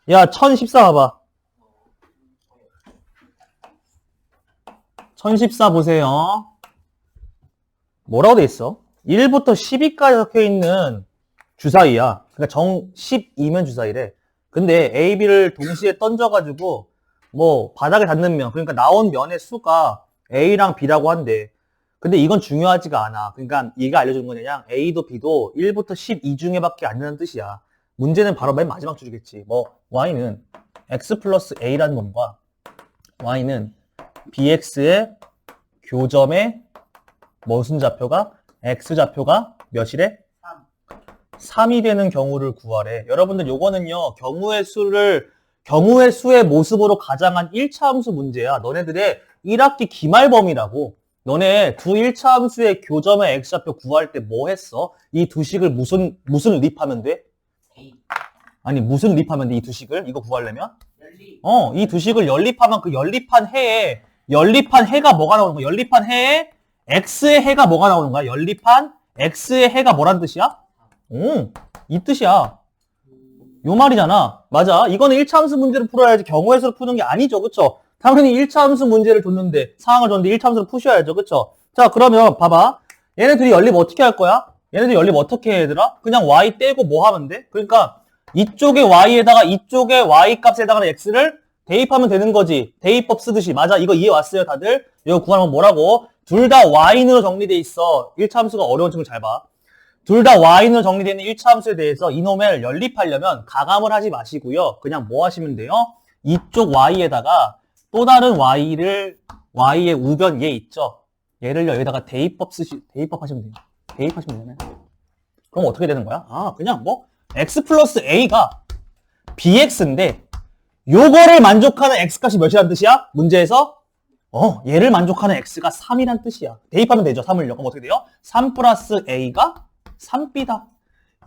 야, 1014 봐봐. 1014 보세요. 뭐라고 돼 있어? 1부터 12까지 적혀 있는 주사위야. 그러니까 정 12면 주사위래. 근데 A, B를 동시에 던져가지고 뭐 바닥에 닿는 면, 그러니까 나온 면의 수가 A랑 B라고 한대. 근데 이건 중요하지가 않아. 그러니까 얘가 알려주는 거냐? A도 B도 1부터 12 중에밖에 안 되는 뜻이야. 문제는 바로 맨 마지막 줄이겠지. 뭐 Y는 X 플러스 A라는 놈과 Y는 BX의 교점의 무슨 좌표가? X좌표가 몇이래? 3이 되는 경우를 구하래. 여러분들 요거는요, 경우의 수의 모습으로 가장한 1차 함수 문제야. 너네들의 1학기 기말범위라고. 너네 두 1차 함수의 교점의 X좌표 구할 때 뭐 했어? 이 두 식을 무슨 립하면 돼? 아니, 무슨 립하면 돼, 이 두 식을? 이거 구하려면? 이 두 식을 연립하면 그 연립한 해가 뭐가 나오는 거야? 연립한 해에 X의 해가 뭐가 나오는 거야? 연립한 X의 해가 뭐란 뜻이야? 이 뜻이야. 요 말이잖아. 맞아. 이거는 1차 함수 문제를 풀어야지 경우의 수로 푸는 게 아니죠. 그쵸? 당연히 1차 함수 문제를 상황을 줬는데 1차 함수를 푸셔야죠. 그쵸? 자, 그러면 봐봐. 얘네들이 연립 어떻게 할 거야? 얘네들이 연립 어떻게 해, 얘들아? 그냥 y 떼고 뭐 하면 돼? 그러니까 이쪽의 y에다가 이쪽의 y 값에다가 x를 대입하면 되는 거지. 대입법 쓰듯이. 맞아. 이거 이해 왔어요, 다들? 이거 구하면 뭐라고? 둘 다 y인으로 정리돼 있어. 1차 함수가 어려운 친구 잘 봐. 둘 다 y인으로 정리되어 있는 1차 함수에 대해서 이놈을 연립하려면 가감을 하지 마시고요. 그냥 뭐 하시면 돼요? 이쪽 y에다가 또 다른 y의 우변 얘 있죠? 얘를 여기다가 대입법 하시면 돼요. 대입하시면 되잖아요. 그럼 어떻게 되는 거야? 그냥 뭐 x 플러스 a가 bx인데 요거를 만족하는 x값이 몇이란 뜻이야? 문제에서 얘를 만족하는 x가 3이란 뜻이야. 대입하면 되죠. 3을요. 그럼 어떻게 돼요? 3 플러스 a가 3b다.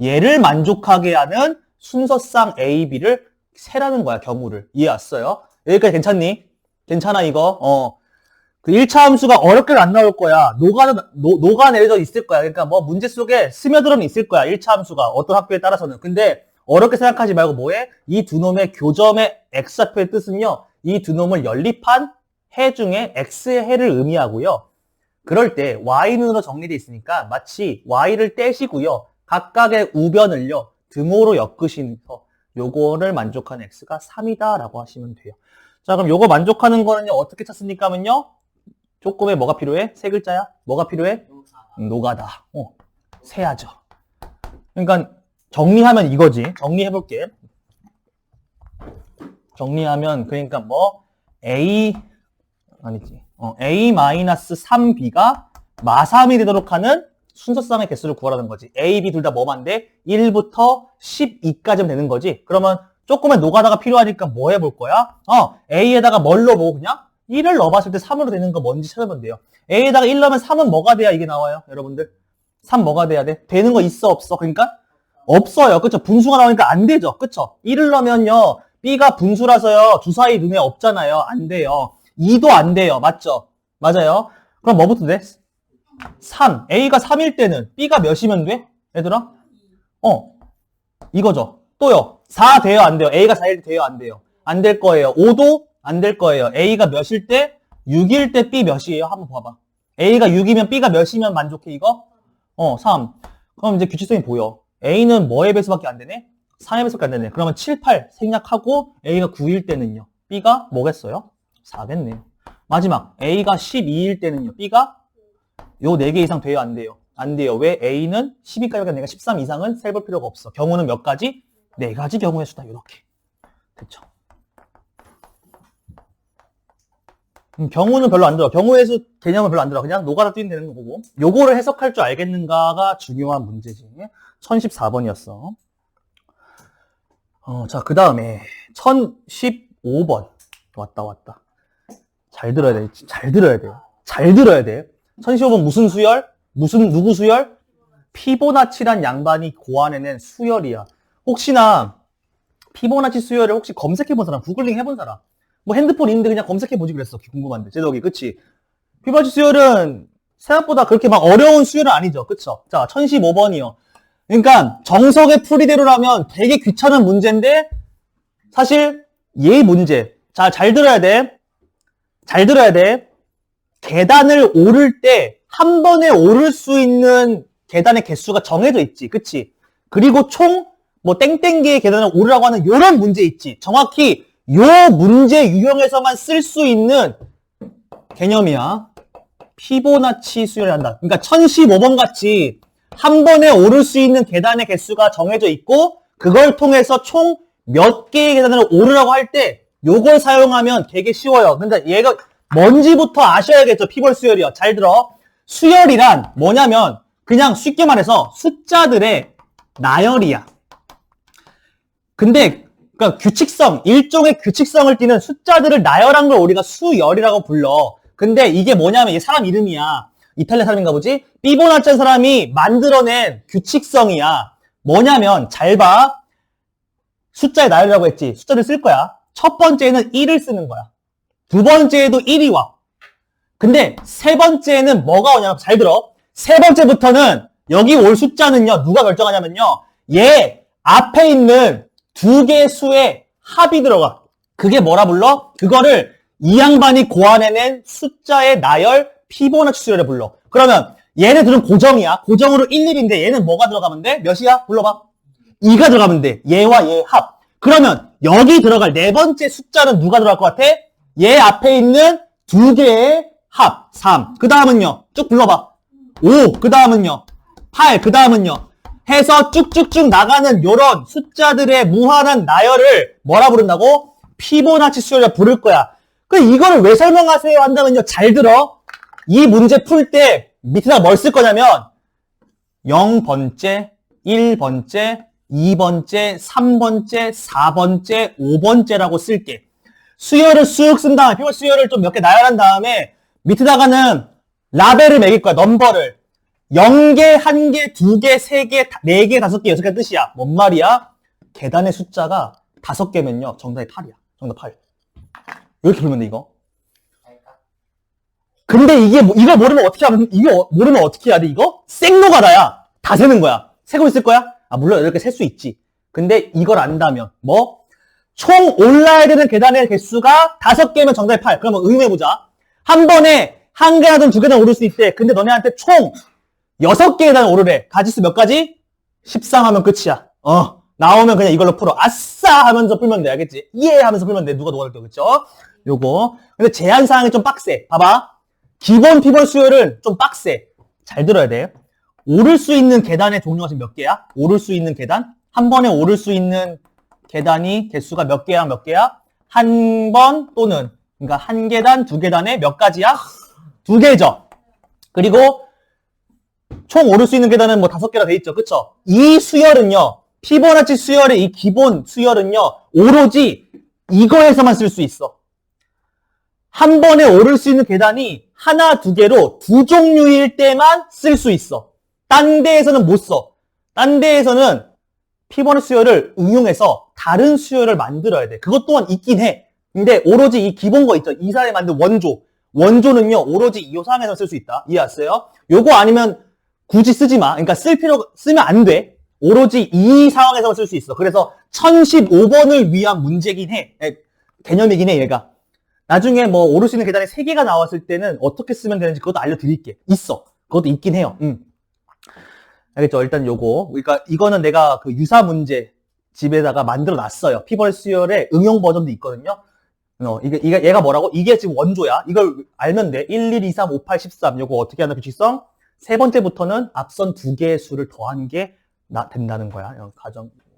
얘를 만족하게 하는 순서상 a, b를 세라는 거야. 경우를. 이해 왔어요? 여기까지 괜찮니? 괜찮아 이거? 그 1차 함수가 어렵게는 안 나올 거야. 녹아내려져 있을 거야. 그러니까 뭐 문제 속에 스며들어는 있을 거야. 1차 함수가 어떤 학교에 따라서는. 근데 어렵게 생각하지 말고 뭐해? 이 두 놈의 교점의 x좌표의 뜻은요. 이 두 놈을 연립한 해 중에 x의 해를 의미하고요. 그럴 때 y는으로 정리되어 있으니까 마치 y를 떼시고요. 각각의 우변을요. 등호로 엮으시면서 요거를 만족하는 x가 3이다 라고 하시면 돼요. 자, 그럼 요거 만족하는 거는요. 어떻게 찾습니까? 하면요. 조금의 뭐가 필요해? 세 글자야? 뭐가 필요해? 노가다. 세야죠. 그러니까 정리하면 이거지. 정리해볼게. 정리하면 그러니까 뭐 A-3B가 마3이 되도록 하는 순서상의 개수를 구하라는 거지. A, B 둘 다 뭐만데? 1부터 12까지면 되는 거지. 그러면 조금의 노가다가 필요하니까 뭐 해볼 거야? A에다가 뭘 넣어보고 그냥 1을 넣어봤을 때 3으로 되는 거 뭔지 찾아보면 돼요. A에다가 1 넣으면 3은 뭐가 돼야 이게 나와요? 여러분들 3 뭐가 돼야 돼? 되는 거 있어 없어? 그러니까 없어요. 그쵸? 분수가 나오니까 안 되죠. 그쵸? 1을 넣으면요 B가 분수라서요 주사위 눈에 없잖아요. 안 돼요. 2도 안 돼요. 맞죠? 맞아요. 그럼 뭐부터 돼? 3. A가 3일 때는 B가 몇이면 돼? 얘들아? 이거죠. 또요. 4 돼요? 안 돼요? A가 4일 때 돼요? 안 돼요? 안 될 거예요. 5도 안 될 거예요. A가 몇일 때? 6일 때 B 몇이에요? 한번 봐봐. A가 6이면 B가 몇이면 만족해 이거? 3. 그럼 이제 규칙성이 보여. A는 뭐의 배수밖에 안 되네? 3의 배수밖에 안 되네. 그러면 7, 8 생략하고 A가 9일 때는요. B가 뭐겠어요? 4겠네요. 마지막 A가 12일 때는요. B가 요 4개 이상 돼요? 안 돼요? 안 돼요. 왜? A는 12까지밖에 안 되니까 13 이상은 세볼 필요가 없어. 경우는 몇 가지? 4가지 경우의 수다. 이렇게. 그쵸? 경우는 별로 안 들어. 경우의 수 개념은 별로 안 들어. 그냥 노가다 뛰면 되는 거고. 요거를 해석할 줄 알겠는가가 중요한 문제지. 1014번이었어. 자, 그 다음에 1015번. 왔다. 잘 들어야 돼. 잘 들어야 돼요. 잘 들어야 돼. 1015번 무슨 수열? 누구 수열? 피보나치란 양반이 고안해낸 수열이야. 혹시나 피보나치 수열을 혹시 검색해본 사람, 구글링 해본 사람, 뭐 핸드폰 있는데 그냥 검색해보지 그랬어. 궁금한데. 제덕이, 그치? 피보나치 수열은 생각보다 그렇게 막 어려운 수열은 아니죠. 그쵸? 자, 1015번이요. 그러니까 정석의 풀이대로라면 되게 귀찮은 문제인데 사실 얘 문제 잘 들어야 돼. 잘 들어야 돼. 계단을 오를 때 한 번에 오를 수 있는 계단의 개수가 정해져 있지. 그치? 그리고 총 뭐 땡땡개의 계단을 오르라고 하는 요런 문제 있지. 정확히 요 문제 유형에서만 쓸 수 있는 개념이야. 피보나치 수열을 한다. 그러니까 1015번 같이 한 번에 오를 수 있는 계단의 개수가 정해져 있고 그걸 통해서 총 몇 개의 계단을 오르라고 할 때 요걸 사용하면 되게 쉬워요. 근데 얘가 뭔지부터 아셔야겠죠. 피볼 수열이요. 잘 들어. 수열이란 뭐냐면 그냥 쉽게 말해서 숫자들의 나열이야. 근데 그러니까 규칙성, 일종의 규칙성을 띠는 숫자들을 나열한 걸 우리가 수열이라고 불러. 근데 이게 뭐냐면 얘 사람 이름이야. 이탈리아 사람인가 보지? 피보나치 사람이 만들어낸 규칙성이야. 뭐냐면 잘 봐. 숫자의 나열이라고 했지. 숫자를 쓸 거야. 첫 번째는 1을 쓰는 거야. 두 번째에도 1이 와. 근데 세 번째는 뭐가 오냐면 잘 들어. 세 번째부터는 여기 올 숫자는요. 누가 결정하냐면요. 얘 앞에 있는 두 개의 수의 합이 들어가. 그게 뭐라 불러? 그거를 이 양반이 고안해낸 숫자의 나열 피보나치 수열을 불러. 그러면 얘네들은 고정이야. 고정으로 1, 1인데 얘는 뭐가 들어가면 돼? 몇이야? 불러봐. 2가 들어가면 돼. 얘와 얘 합. 그러면 여기 들어갈 네 번째 숫자는 누가 들어갈 것 같아? 얘 앞에 있는 두 개의 합. 3. 그 다음은요. 쭉 불러봐. 5. 그 다음은요. 8. 그 다음은요. 해서 쭉쭉쭉 나가는 요런 숫자들의 무한한 나열을 뭐라 부른다고? 피보나치 수열이라 부를 거야. 이거를 왜 설명하세요? 한다면요. 잘 들어. 이 문제 풀 때 밑에다 뭘 쓸 거냐면 0번째, 1번째, 2번째, 3번째, 4번째, 5번째라고 쓸게. 수열을 쑥 쓴 다음에 피볼 수열을 좀 몇 개 나열한 다음에 밑에다가는 라벨을 매길 거야. 넘버를. 0개, 1개, 2개, 3개, 4개, 5개, 6개 뜻이야. 뭔 말이야? 계단의 숫자가 5개면요. 정답이 8이야. 정답 8. 이렇게 풀면 돼, 이거. 근데 이거 모르면 어떻게 하면, 이거 모르면 어떻게 해야 돼, 이거? 생노가다야. 다 세는 거야. 세고 있을 거야? 물론 이렇게 셀 수 있지. 근데 이걸 안다면, 뭐? 총 올라야 되는 계단의 개수가 5개면 정답이 8. 그러면 의미해보자. 한 번에 한 계단은 두 계단 오를 수 있대. 근데 너네한테 총 6개 계단 오르래. 가지수 몇 가지? 13 하면 끝이야. 나오면 그냥 이걸로 풀어. 아싸! 하면서 풀면 돼. 알겠지? 예! 하면서 풀면 돼. 누가 할 거, 그쵸? 요거. 근데 제한사항이 좀 빡세. 봐봐. 기본 피볼 수열은 좀 빡세. 잘 들어야 돼. 오를 수 있는 계단의 종류가 지금 몇 개야? 오를 수 있는 계단? 한 번에 오를 수 있는 계단이 개수가 몇 개야? 몇 개야? 한 번 또는 그러니까 한 계단, 두 계단에 몇 가지야? 2개죠. 그리고 총 오를 수 있는 계단은 뭐 5개라 돼 있죠. 그쵸? 이 수열은요. 피보나치 수열의 이 기본 수열은요. 오로지 이거에서만 쓸 수 있어. 한 번에 오를 수 있는 계단이 하나, 2개로 2종류일 때만 쓸 수 있어. 딴 데에서는 못 써. 딴 데에서는 피보나치 수열을 응용해서 다른 수열을 만들어야 돼. 그것 또한 있긴 해. 근데 오로지 이 기본 거 있죠. 이 사람이 만든 원조. 원조는요. 오로지 이 상황에서 쓸 수 있다. 이해했어요? 요거 아니면 굳이 쓰지 마. 그러니까 쓰면 안 돼. 오로지 이 상황에서만 쓸 수 있어. 그래서 1015번을 위한 문제긴 해. 개념이긴 해, 얘가. 나중에 뭐 오를 수 있는 계단이 3개가 나왔을 때는 어떻게 쓰면 되는지 그것도 알려드릴게. 있어. 그것도 있긴 해요. 알겠죠? 일단 요거. 그러니까 이거는 내가 그 유사 문제 집에다가 만들어 놨어요. 피벌 수열의 응용 버전도 있거든요. 얘가 뭐라고? 이게 지금 원조야. 이걸 알면 돼. 1, 2, 2, 3, 5, 8, 13. 요거 어떻게 하는 규칙성? 세 번째부터는 앞선 2개의 수를 더한 게 된다는 거야.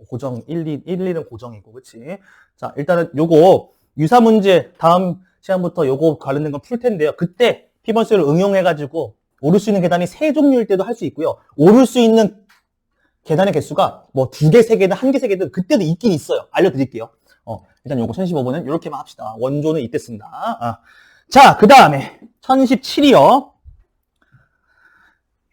고정 1은 고정이고, 그치? 자, 일단은 요거 유사 문제 다음 시간부터 요거 관련된 건 풀 텐데요. 그때 피벌 수열을 응용해가지고 오를 수 있는 계단이 3종류일 때도 할 수 있고요. 오를 수 있는 계단의 개수가 뭐 2개, 3개든 1개, 3개든 그때도 있긴 있어요. 알려드릴게요. 일단 요거 1015번은 이렇게만 합시다. 원조는 이때 쓴다. 자, 그 다음에 1017이요.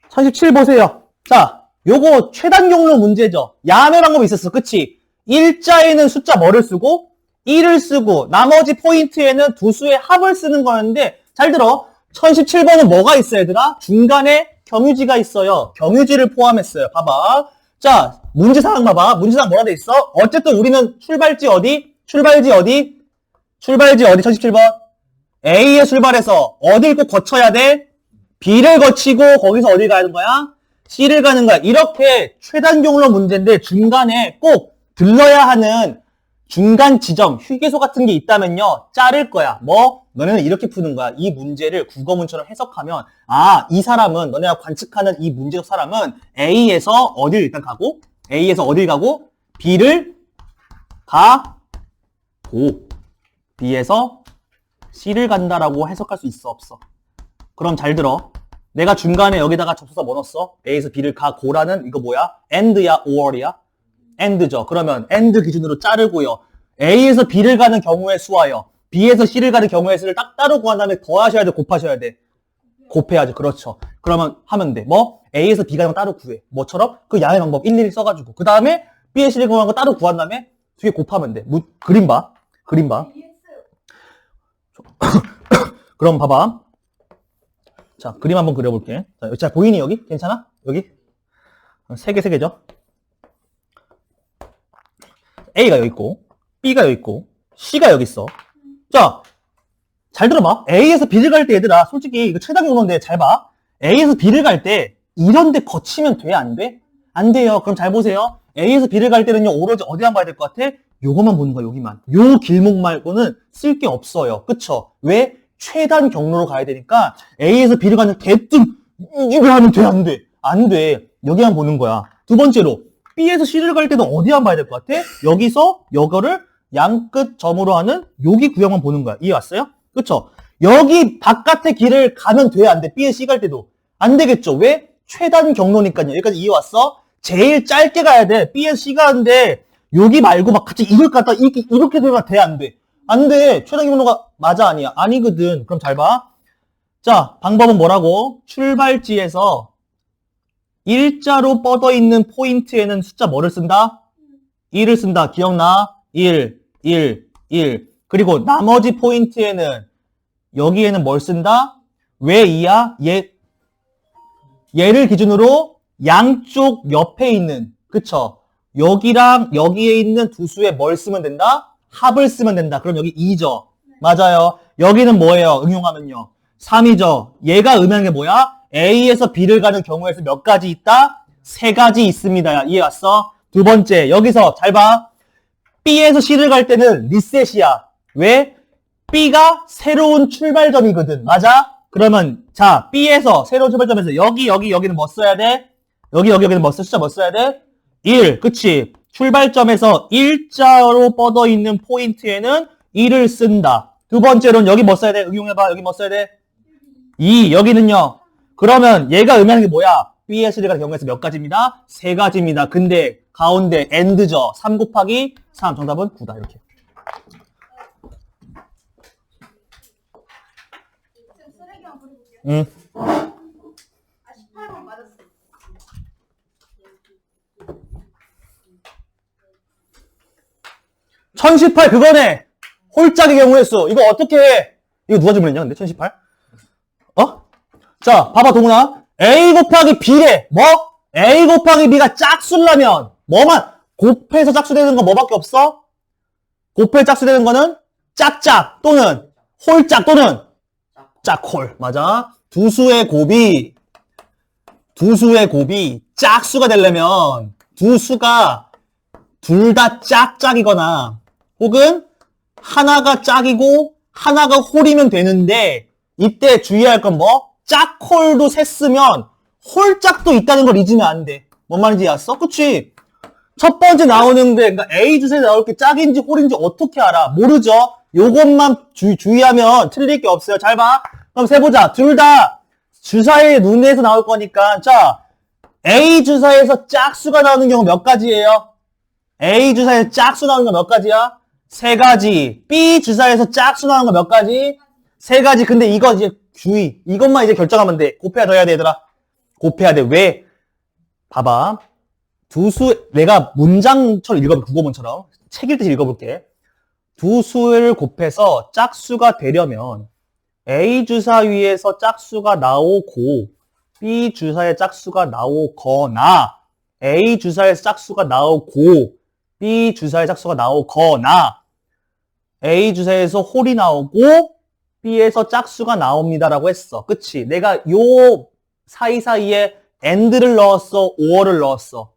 1017 보세요. 자, 요거 최단 경로 문제죠. 야매 방법이 있었어. 그치? 일자에는 숫자 뭐를 쓰고 1을 쓰고 나머지 포인트에는 두 수의 합을 쓰는 거였는데 잘 들어. 1017번은 뭐가 있어 얘들아? 중간에 경유지가 있어요. 경유지를 포함했어요. 봐봐. 자, 문제사항 봐봐. 문제사항 뭐라 돼 있어? 어쨌든 우리는 출발지 어디? 출발지 어디? 출발지 어디? 1017번. A에 출발해서 어딜 꼭 거쳐야 돼? B를 거치고 거기서 어딜 가는 거야? C를 가는 거야. 이렇게 최단 경로 문제인데 중간에 꼭 들러야 하는 중간 지점, 휴게소 같은 게 있다면요. 자를 거야. 뭐? 너네는 이렇게 푸는 거야. 이 문제를 국어문처럼 해석하면 아, 이 사람은 너네가 관측하는 이 문제적 사람은 A에서 어딜 일단 가고 A에서 어딜 가고 B를 가고 B에서 C를 간다라고 해석할 수 있어 없어? 그럼 잘 들어. 내가 중간에 여기다가 접속사 뭐 넣었어? A에서 B를 가고라는 이거 뭐야? and야 or야? and죠. 그러면 and 기준으로 자르고요. A에서 B를 가는 경우의 수하여 B에서 C를 가는 경우의 수를 딱 따로 구한 다음에 더하셔야 돼? 곱하셔야 돼? 곱해야죠. 그렇죠. 그러면 하면 돼. 뭐? A에서 B 가는 거 따로 구해. 뭐처럼? 그 양의 방법 일일이 써가지고 그 다음에 B에 C를 구한 거 따로 구한 다음에 두 개 곱하면 돼. 그림 봐. 그림 봐. 그럼 봐봐. 자, 그림 한번 그려볼게. 자, 보이니 여기? 괜찮아? 여기? 세 개죠? A가 여기 있고, B가 여기 있고, C가 여기 있어. 자, 잘 들어봐. A에서 B를 갈 때 얘들아, 솔직히 이거 최단 경로인데 잘 봐. A에서 B를 갈 때 이런 데 거치면 돼? 안 돼? 안 돼요. 그럼 잘 보세요. A에서 B를 갈 때는요, 오로지 어디만 봐야 될 것 같아? 요것만 보는 거야, 여기만. 요 길목 말고는 쓸 게 없어요. 그쵸? 왜? 최단 경로로 가야 되니까 A에서 B를 가는 대뜸 이걸 하면 돼? 안 돼? 안 돼. 여기만 보는 거야. 두 번째로 B에서 C를 갈 때도 어디만 봐야 될 것 같아? 여기서 요거를 양끝 점으로 하는 여기 구역만 보는 거야. 이해 왔어요? 그쵸? 여기 바깥의 길을 가면 돼? 안 돼? B에서 C 갈 때도 안 되겠죠? 왜? 최단 경로니까요. 여기까지 이해 왔어? 제일 짧게 가야 돼. B에서 C 가는데 여기 말고 막 같이 이걸 갖다 이렇게 되면 돼? 안 돼? 안 돼. 최단 경로가 맞아? 아니야? 아니거든. 그럼 잘 봐. 자, 방법은 뭐라고? 출발지에서 일자로 뻗어 있는 포인트에는 숫자 뭐를 쓴다? 1을 쓴다. 기억나? 1, 1, 1. 그리고 나머지 포인트에는 여기에는 뭘 쓴다? 왜 2야? 얘를 기준으로 양쪽 옆에 있는, 그쵸? 여기랑 여기에 있는 두 수에 뭘 쓰면 된다? 합을 쓰면 된다. 그럼 여기 2죠. 맞아요. 여기는 뭐예요? 응용하면요. 3이죠. 얘가 의미하는 게 뭐야? A에서 B를 가는 경우에서 몇 가지 있다? 3가지 있습니다. 이해 왔어? 두 번째, 여기서 잘 봐. B에서 C를 갈 때는 리셋이야. 왜? B가 새로운 출발점이거든. 맞아? 그러면 자, B에서 새로운 출발점에서 여기는 뭐 써야 돼? 여기는 뭐 숫자 뭐 써야 돼? 1. 그치? 출발점에서 일자로 뻗어 있는 포인트에는 1을 쓴다. 두 번째로는 여기 뭐 써야 돼? 응용해봐. 여기 뭐 써야 돼? 2. 여기는요. 그러면 얘가 의미하는 게 뭐야? B의 C를 가는 경우에서 몇 가지입니다? 3가지입니다. 근데 가운데 AND죠. 3 곱하기 3. 정답은 9다. 이렇게. 응. 18번 맞았어. 1018 그거네. 홀짝의 경우의 수. 이거 어떻게 해? 이거 누가 질문했냐 근데 1018? 어? 자, 봐봐 동훈아. A 곱하기 B래. 뭐? A 곱하기 B가 짝수라면 뭐만 곱해서 짝수되는 거 뭐밖에 없어? 곱해 짝수되는 거는 짝짝 또는 홀짝 또는 짝홀. 맞아. 두 수의 곱이 짝수가 되려면 두 수가 둘 다 짝짝이거나 혹은 하나가 짝이고 하나가 홀이면 되는데 이때 주의할 건 뭐? 짝홀도 셌으면 홀짝도 있다는 걸 잊으면 안 돼. 뭔 말인지 알았어? 그치? 첫 번째 나오는데 그러니까 A 주사에 나올 게 짝인지 홀인지 어떻게 알아? 모르죠? 요것만 주의하면 틀릴 게 없어요. 잘 봐. 그럼 세보자. 둘 다 주사의 눈에서 나올 거니까 자 A 주사에서 짝수가 나오는 경우 몇 가지예요? A 주사에서 짝수 나오는 거 몇 가지야? 3가지. B 주사에서 짝수 나오는 거 몇 가지? 3가지. 근데 이거 이제 주의. 이것만 이제 결정하면 돼. 곱해야 더 해야 돼, 얘들아. 곱해야 돼. 왜? 봐봐. 내가 문장처럼 읽어볼게. 국어문처럼. 책 읽듯이 읽어볼게. 두 수를 곱해서 짝수가 되려면 A 주사 위에서 짝수가 나오고 B 주사에 짝수가 나오거나 A 주사에서 짝수가 나오고 B 주사에 짝수가 나오거나 A 주사에서 홀이 나오고 B에서 짝수가 나옵니다라고 했어. 그치? 내가 요 사이사이에 AND를 넣었어? OR을 넣었어?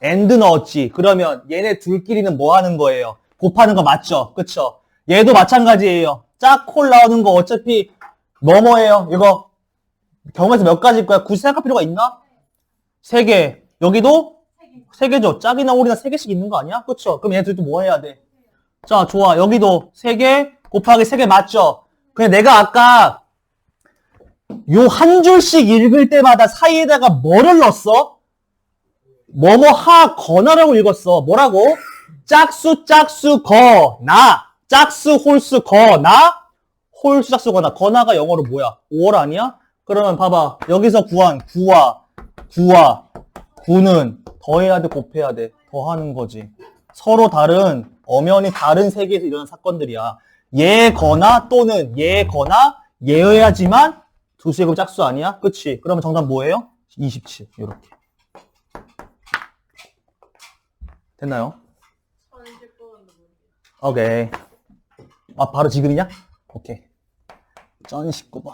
AND 넣었지. 그러면 얘네 둘끼리는 뭐 하는 거예요? 곱하는 거 맞죠? 그쵸? 얘도 마찬가지예요. 짝 홀 나오는 거 어차피 뭐뭐예요? 이거 경우에서 몇 가지일 거야? 굳이 생각할 필요가 있나? 3개. 여기도 3개죠. 짝이나 홀이나 3개씩 있는 거 아니야? 그쵸? 그럼 얘네들 또 뭐 해야 돼? 자, 좋아. 여기도 3개 곱하기 3개 맞죠? 그냥 내가 아까 요 한 줄씩 읽을 때마다 사이에다가 뭐를 넣었어? 뭐뭐 하 거나라고 읽었어. 뭐라고? 짝수 짝수 거나 짝수 홀수 거나 홀수 짝수 거나가 영어로 뭐야? 5월 아니야? 그러면 봐봐. 여기서 구한 구와 구는 더해야 돼 곱해야 돼? 더하는 거지. 서로 다른 엄연히 다른 세계에서 일어난 사건들이야. 얘거나 또는 얘거나 얘여야지만 두수의 짝수 아니야? 그치? 그러면 정답 뭐예요? 27 이렇게. 됐나요? 오케이. 아 바로 지금이냐? 오케이. 전 19번.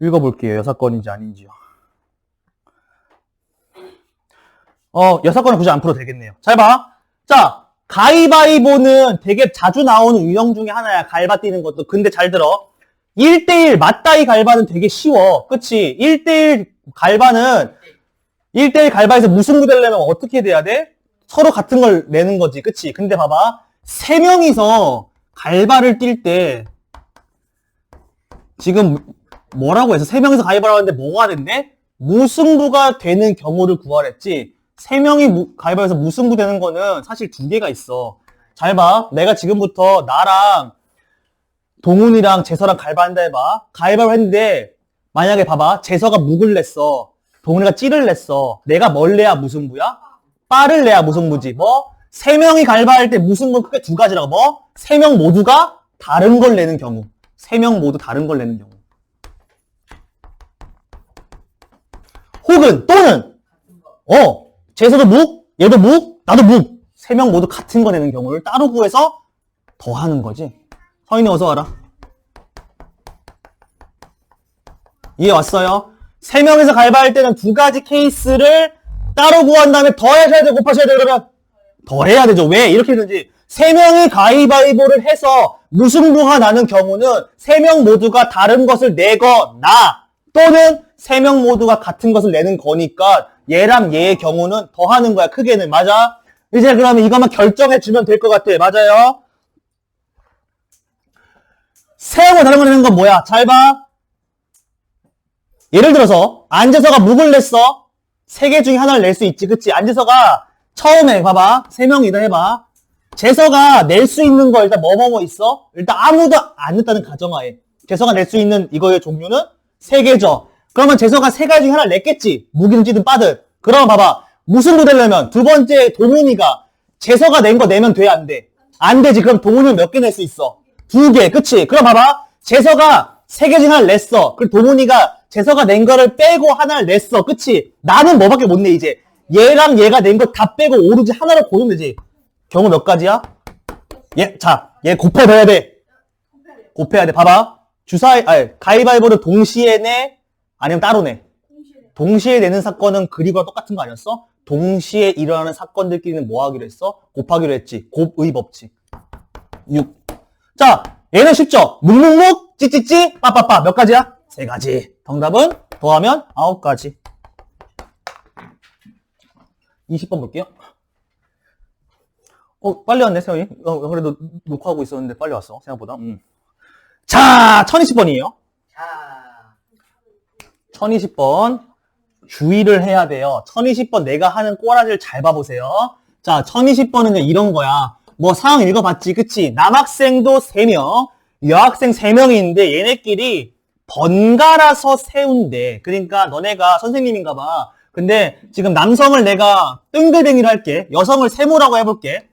읽어볼게요. 6건인지 아닌지요. 6건은 굳이 안 풀어도 되겠네요. 잘 봐. 자, 가위바위보는 되게 자주 나오는 유형 중에 하나야. 갈바 뛰는 것도. 근데 잘 들어. 1대1 맞다이 갈바는 되게 쉬워. 그치? 1대1 갈바는 1대1 갈바에서 무승부 되려면 어떻게 돼야 돼? 서로 같은 걸 내는 거지. 그치? 근데 봐봐. 3명이서 갈바를 뛸 때 지금 뭐라고 해서 3명이서 가위바위보 하는데 뭐가 된대? 무승부가 되는 경우를 구하랬지. 3명이 가위바위보에서 무승부 되는 거는 사실 2개가 있어. 잘 봐. 내가 지금부터 나랑 동훈이랑 재서랑 가위바위보 한다 해봐. 가위바위보 했는데 만약에 봐봐. 재서가 묵을 냈어. 동훈이가 찌를 냈어. 내가 뭘 내야 무승부야? 빠를 내야 무승부지. 뭐? 3명이 가위바위보 할 때 무승부는 크게 2가지라고. 뭐? 3명 모두가 다른 걸 내는 경우. 3명 모두 다른 걸 내는 경우. 혹은 또는 재서도 묵, 얘도 묵, 나도 묵. 3명 모두 같은 거 내는 경우를 따로 구해서 더하는 거지. 서인이 어서 와라. 이해 왔어요? 3명이서 가위바위보 할 때는 2가지 케이스를 따로 구한 다음에 더하셔야 돼, 곱하셔야 돼, 그러면? 더해야 되죠. 왜? 이렇게 되는지. 3명이 가위바위보를 해서 무승부가 나는 경우는 3명 모두가 다른 것을 내거나 또는 3명 모두가 같은 것을 내는 거니까 얘랑 얘의 경우는 더하는 거야. 크게는. 맞아? 이제 그러면 이것만 결정해주면 될 것 같아. 맞아요? 세하고 다른 거 내는 건 뭐야? 잘 봐. 예를 들어서 안재서가 묵을 냈어. 3개 중에 하나를 낼 수 있지. 그치? 안재서가 처음에 봐봐. 3명이다 해봐. 재서가 낼 수 있는 거 일단 뭐뭐뭐 있어? 일단 아무도 안 냈다는 가정하에. 재서가 낼 수 있는 이거의 종류는 3개죠. 그러면 재서가 3가지 중에 하나를 냈겠지. 묵이든 찌든 빠든. 그러면 봐봐. 무승부 되려면 두 번째 동훈이가 재서가 낸 거 내면 돼? 안 돼? 안 되지. 그럼 동훈이는 몇 개 낼 수 있어? 2개. 그치? 그럼 봐봐. 재서가 3개 중에 하나를 냈어. 그리고 동훈이가 재서가 낸 거를 빼고 하나를 냈어. 그치? 나는 뭐밖에 못 내, 이제. 얘랑 얘가 낸 거 다 빼고 오로지 하나를 고르면 되지. 경우 몇 가지야? 얘 곱해야 돼. 곱해야 돼. 봐봐. 가위바위보를 동시에 내? 아니면 따로 내? 동시에 내는 사건은 그리고랑 똑같은 거 아니었어? 동시에 일어나는 사건들끼리는 뭐 하기로 했어? 곱하기로 했지. 곱의 법칙. 6. 자, 얘는 쉽죠? 묵묵묵, 찌찌찌, 빠빠빠. 몇 가지야? 3가지. 정답은 더하면 9가지. 20번 볼게요. 빨리 왔네, 세영이. 그래도 녹화하고 있었는데 빨리 왔어, 생각보다. 자, 1020번이에요. 1020번. 주의를 해야 돼요. 1020번 내가 하는 꼬라지를 잘 봐보세요. 자, 1020번은 이런 거야. 뭐 상황 읽어봤지, 그치? 남학생도 3명, 여학생 3명이 있는데 얘네끼리 번갈아서 세운대. 그러니까 너네가 선생님인가 봐. 근데 지금 남성을 내가 뜬글뱅이로 할게. 여성을 세모라고 해볼게.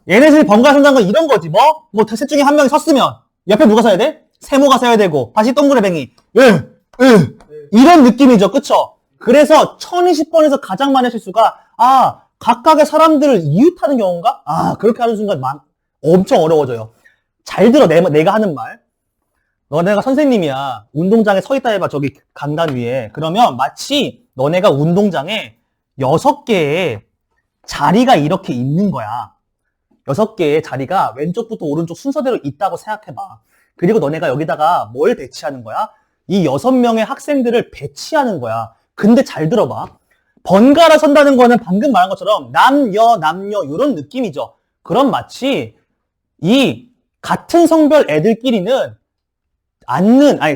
얘네들이 번갈아 선다는 건 이런 거지. 셋 중에 한 명이 섰으면 옆에 누가 서야 돼? 세모가 서야 되고 다시 동그라뱅이. 이런 느낌이죠. 그쵸? 그래서 1020번에서 가장 많은 실수가 각각의 사람들을 이웃하는 경우인가? 아, 그렇게 하는 순간 엄청 어려워져요. 잘 들어, 내가 하는 말. 너네가 선생님이야. 운동장에 서 있다 해봐, 저기 강단 위에. 그러면 마치 너네가 운동장에 6개의 자리가 이렇게 있는 거야. 6개의 자리가 왼쪽부터 오른쪽 순서대로 있다고 생각해봐. 그리고 너네가 여기다가 뭘 배치하는 거야? 이 6명의 학생들을 배치하는 거야. 근데 잘 들어봐. 번갈아 선다는 거는 방금 말한 것처럼 남녀 이런 느낌이죠. 그럼 마치 이 같은 성별 애들끼리는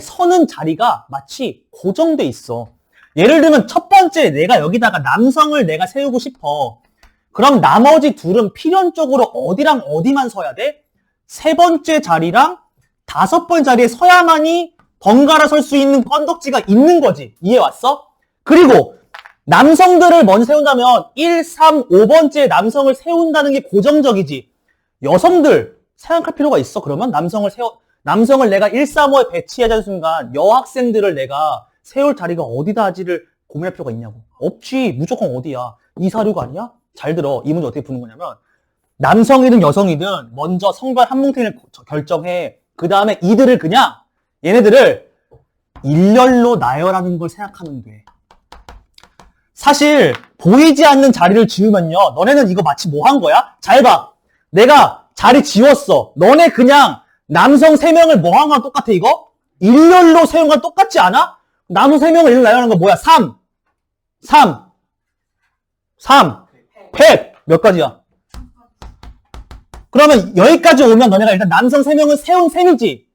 서는 자리가 마치 고정돼 있어. 예를 들면 첫 번째 내가 여기다가 남성을 내가 세우고 싶어. 그럼 나머지 둘은 필연적으로 어디랑 어디만 서야 돼? 세 번째 자리랑 5번째 자리에 서야만이 번갈아 설 수 있는 건덕지가 있는 거지. 이해 왔어? 그리고 남성들을 먼저 세운다면 1, 3, 5번째 남성을 세운다는 게 고정적이지. 여성들 생각할 필요가 있어. 그러면 남성을 내가 1, 3, 5에 배치하자는 순간 여학생들을 내가 세울 자리가 어디다 하지를 고민할 필요가 있냐고. 없지. 무조건 어디야. 2, 4, 6 아니야? 잘 들어. 이 문제 어떻게 푸는 거냐면 남성이든 여성이든 먼저 성별 한뭉탱이를 결정해. 그 다음에 이들을 그냥 얘네들을 일렬로 나열하는 걸 생각하면 돼. 사실 보이지 않는 자리를 지우면요. 너네는 이거 마치 뭐 한 거야? 잘 봐. 내가 자리 지웠어. 너네 그냥 남성 3명을 뭐 한 거랑 똑같아 이거? 일렬로 세운 거랑 똑같지 않아? 남성 3명을 일렬로 나열하는 거 뭐야? 3. 100. 몇 가지야? 그러면 여기까지 오면 너네가 일단 남성 3명을 세운 셈이지.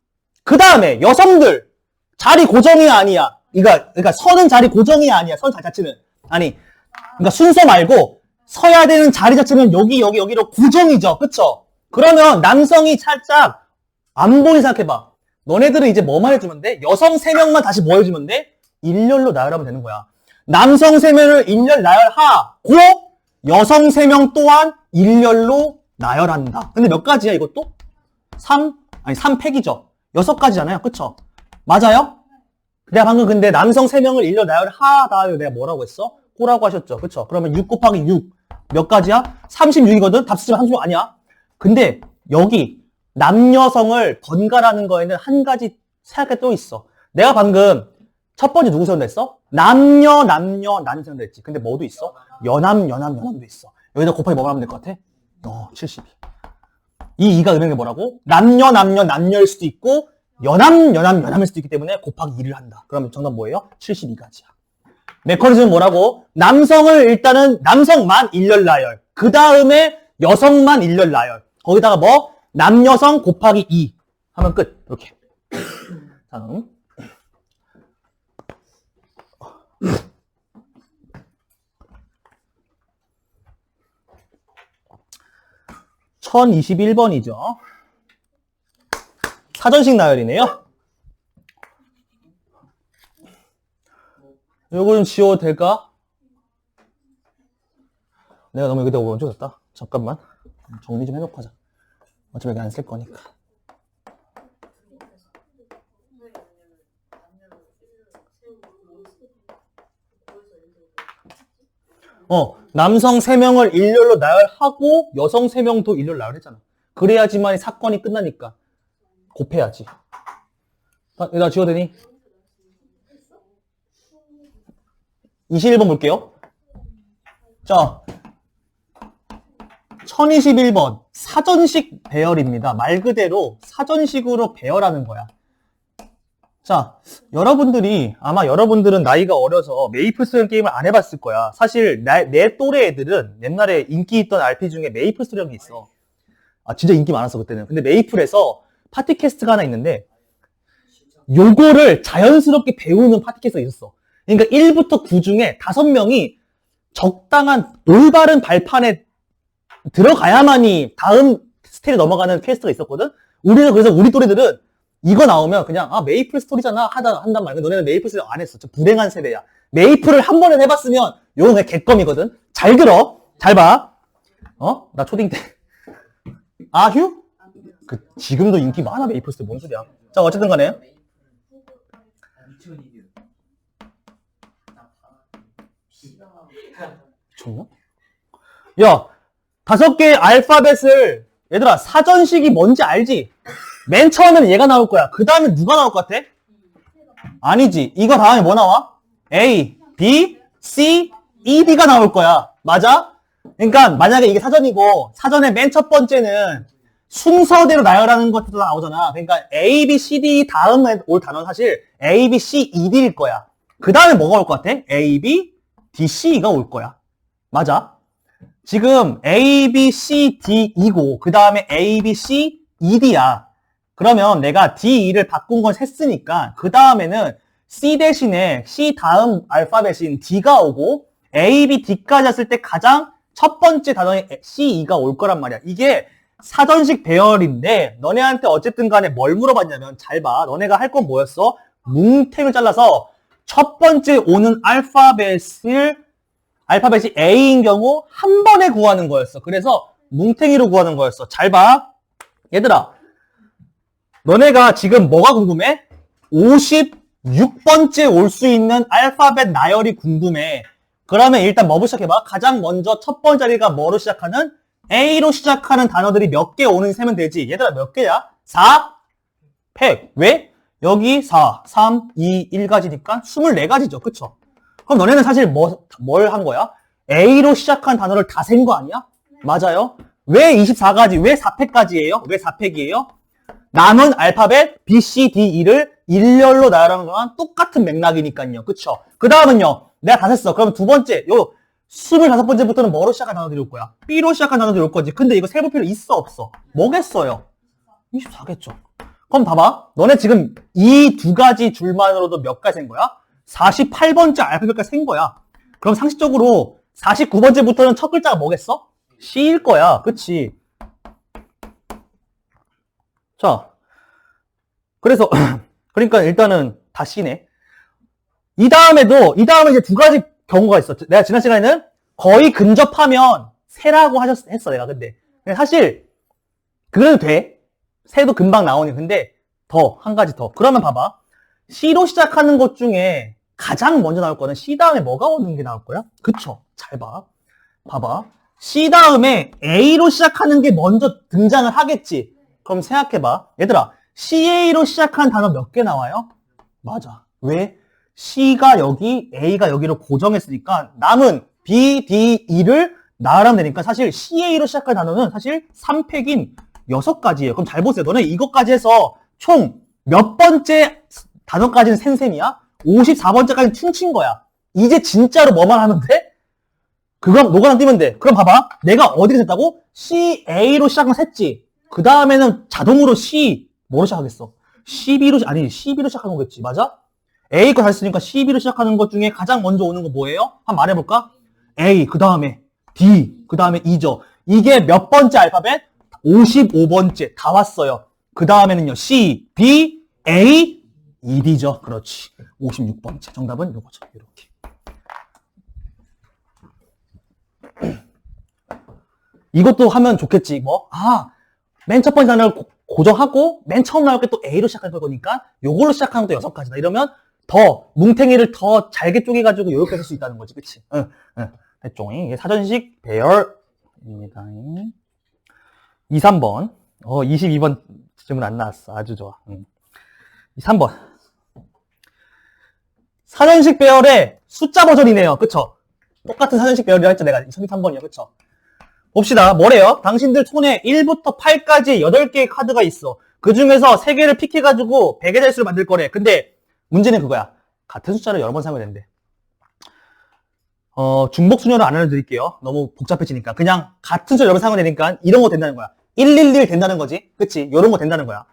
그 다음에 여성들 자리 고정이야 아니야? 그러니까 서는 자리 고정이야 아니야? 선 자리 자체는 아니. 그러니까 순서 말고 서야 되는 자리 자체는 여기로 고정이죠. 그쵸? 그러면 남성이 살짝 안 보이게 생각해봐. 너네들은 이제 뭐만 해주면 돼? 여성 3명만 다시 뭐 해주면 돼? 일렬로 나열하면 되는 거야. 남성 3명을 일렬 나열하고 여성 3명 또한 일렬로 나열한다. 근데 몇 가지야 이것도? 3팩이죠. 6가지잖아요. 그쵸? 맞아요? 내가 방금 근데 남성 3명을 일렬 나열하다 내가 뭐라고 했어? 꼬라고 하셨죠. 그쵸? 그러면 6 곱하기 6 몇 가지야? 36이거든? 답 쓰지만 36 아니야. 근데 여기 남여성을 번갈아하는 거에는 한 가지 생각이 또 있어. 내가 방금 첫 번째 누구 세운다 했어? 남녀 세운다 했지. 근데 뭐도 있어? 연함도 있어. 여기다 곱하기 뭐만 하면 될 것 같아? 72. 이 2가 의미하는 게 뭐라고? 남녀일 수도 있고 연함일 수도 있기 때문에 곱하기 2를 한다. 그러면 정답 뭐예요? 72가지야. 메커니즘은 뭐라고? 남성을 남성만 일렬 나열. 그 다음에 여성만 일렬 나열. 거기다가 뭐? 남여성 곱하기 2 하면 끝. 이렇게. 다음. 1021번이죠. 사전식 나열이네요. 요거 좀 지워도 될까? 내가 너무 여기다 오른쪽 줬다. 잠깐만. 정리 좀 해놓고 하자. 어차피 여기 안 쓸 거니까. 남성 3명을 일렬로 나열하고 여성 3명도 일렬로 나열했잖아. 그래야지만 사건이 끝나니까. 곱해야지. 나 지워도 되니? 21번 볼게요. 자, 1021번 사전식 배열입니다. 말 그대로 사전식으로 배열하는 거야. 자, 아마 여러분들은 나이가 어려서 메이플 스토리 게임을 안 해봤을 거야. 사실 내 또래 애들은 옛날에 인기 있던 RPG 중에 메이플 스토리라는 게 있어. 진짜 인기 많았어 그때는. 근데 메이플에서 파티캐스트가 하나 있는데 요거를 자연스럽게 배우는 파티캐스트가 있었어. 그러니까 1부터 9 중에 5명이 적당한 올바른 발판에 들어가야만이 다음 스테이지 넘어가는 퀘스트가 있었거든. 그래서 우리 또래들은 이거 나오면 그냥 메이플 스토리잖아 한단 말이야. 너네는 메이플 스토리 안 했어. 저 불행한 세대야. 메이플을 한 번은 해봤으면 요건 그냥 개껌이거든. 잘 들어. 잘 봐. 나 초딩 때. 휴? 지금도 인기 많아 메이플 스토리. 뭔 소리야. 자, 어쨌든 간에 미쳤나? 야, 5개의 알파벳을, 얘들아, 사전식이 뭔지 알지? 맨 처음에는 얘가 나올 거야. 그 다음에 누가 나올 것 같아? 아니지. 이거 다음에 뭐 나와? A, B, C, E, D가 나올 거야. 맞아? 그러니까 만약에 이게 사전이고 사전에 맨 첫 번째는 순서대로 나열하는 것도 나오잖아. 그러니까 A, B, C, D 다음에 올 단어는 사실 A, B, C, E, D일 거야. 그 다음에 뭐가 올 것 같아? A, B, D, C가 올 거야. 맞아? 지금 A, B, C, D, E고 그 다음에 A, B, C, E, D야. 그러면 내가 D, E를 바꾼 건 셌으니까 그 다음에는 C 대신에 C 다음 알파벳인 D가 오고 A, B, D까지 했을 때 가장 첫 번째 단어인 C, E가 올 거란 말이야. 이게 사전식 배열인데 너네한테 어쨌든 간에 뭘 물어봤냐면 잘 봐. 너네가 할 건 뭐였어? 뭉탱을 잘라서 첫 번째 오는 알파벳이 A인 경우 한 번에 구하는 거였어. 그래서 뭉탱이로 구하는 거였어. 잘 봐. 얘들아. 너네가 지금 뭐가 궁금해? 56번째 올 수 있는 알파벳 나열이 궁금해. 그러면 일단 뭐부터 시작해봐. 가장 먼저 첫 번째 자리가 뭐로 시작하는? A로 시작하는 단어들이 몇 개 오는지 세면 되지. 얘들아 몇 개야? 4, 100. 왜? 여기 4, 3, 2, 1가지니까 24가지죠. 그쵸? 그럼 너네는 사실 뭘 한 거야? A로 시작한 단어를 다 센 거 아니야? 맞아요. 왜 24가지? 왜 4팩까지예요? 왜 4팩이에요? 남은 알파벳 B, C, D, E를 일렬로 나열하는 거랑 똑같은 맥락이니까요. 그쵸? 그 다음은요. 내가 다 셌어. 그럼 두 번째, 요 25번째부터는 뭐로 시작한 단어들이 올 거야? B로 시작한 단어들이 올 거지. 근데 이거 세볼 필요 있어 없어? 뭐겠어요? 24겠죠. 그럼 봐봐. 너네 지금 이 두 가지 줄만으로도 몇 가지 센 거야? 48번째 알파벳까지 센 거야. 그럼 상식적으로 49번째부터는 첫 글자가 뭐겠어? C일 거야. 그치? 자, 그래서 그러니까 일단은 다 C네. 이 다음에 이제 두 가지 경우가 있어. 내가 지난 시간에는 거의 근접하면 세라고 했어 내가. 근데 사실 그래도 돼. 세도 금방 나오니. 근데 한 가지 더. 그러면 봐봐. C로 시작하는 것 중에 가장 먼저 나올 거는 C 다음에 뭐가 오는 게 나올 거야? 그쵸? 잘 봐. 봐봐. C 다음에 A로 시작하는 게 먼저 등장을 하겠지. 그럼 생각해봐. 얘들아, CA로 시작한 단어 몇 개 나와요? 맞아. 왜? C가 여기, A가 여기로 고정했으니까 남은 B, D, E를 나열하면 되니까 사실 CA로 시작한 단어는 사실 3팩인 6가지예요. 그럼 잘 보세요. 너네 이것까지 해서 총 몇 번째 단어까지는 센셈이야? 54번째까지는 퉁친 거야. 이제 진짜로 뭐만 하면 돼? 그럼 노가다 띄면 돼. 그럼 봐봐. 내가 어디를 셌다고? CA로 시작한 거 셌지. 그 다음에는 자동으로 뭐로 시작하겠어? CB로 시작하는 거겠지. 맞아? A 거 다 했으니까 CB로 시작하는 것 중에 가장 먼저 오는 거 뭐예요? 한번 말해볼까? A, 그 다음에 D, 그 다음에 E죠. 이게 몇 번째 알파벳? 55번째. 다 왔어요. 그 다음에는요. C, B, A, E, D죠. 그렇지. 56번째. 정답은 요거죠. 이렇게. 이것도 하면 좋겠지. 맨 첫 번째 단어를 고정하고 맨 처음 나올 게 또 A로 시작할 거니까 요걸로 시작하는 것도 6가지다. 이러면 더 뭉탱이를 더 잘게 쪼개가지고 요렇게 할 수 있다는 거지. 그치? 됐죠? 이게 사전식 배열입니다. 2, 3번. 22번 질문 안 나왔어. 아주 좋아. 3번. 사전식 배열의 숫자 버전이네요. 그쵸? 똑같은 사전식 배열이라 했죠. 내가 23번이요. 그쵸? 봅시다. 뭐래요? 당신들 손에 1부터 8까지 8개의 카드가 있어. 그 중에서 3개를 픽해가지고 100의 자릿수를 만들 거래. 근데 문제는 그거야. 같은 숫자를 여러 번 사용해야 된대. 중복순열을 안 알려드릴게요. 너무 복잡해지니까. 그냥 같은 숫자 여러 번 사용해야 되니까 이런 거 된다는 거야. 111 된다는 거지. 그치? 요런 거 된다는 거야.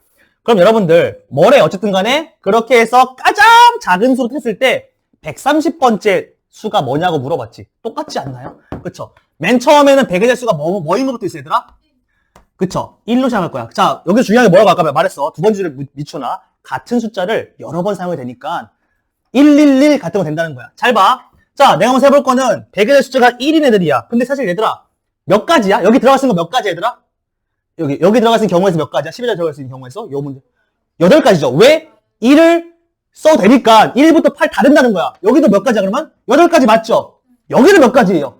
그럼 여러분들 뭐래? 어쨌든 간에 그렇게 해서 가장 작은 수로 했을 때 130번째 수가 뭐냐고 물어봤지. 똑같지 않나요? 그쵸? 맨 처음에는 100의 자릿수가 뭐인 것부터 있어 얘들아? 그쵸? 1로 시작할 거야. 자, 여기서 중요한 게 뭐라고 아까 말했어. 두 번째를 미추나 같은 숫자를 여러 번 사용해야 되니까 111 같은 거 된다는 거야. 잘 봐. 자, 내가 한번 세볼 거는 100의 자릿수가 1인 애들이야. 근데 사실 얘들아 몇 가지야? 여기 들어가 있는 거 몇 가지야 얘들아? 여기 들어가 있는 경우에서 몇 가지야? 10의 자리 들어가 있는 경우에서 요 문제 8가지죠. 왜? 1을 써도 되니까 1부터 8 다 된다는 거야. 여기도 몇 가지야 그러면? 8가지 맞죠? 여기는 몇 가지예요?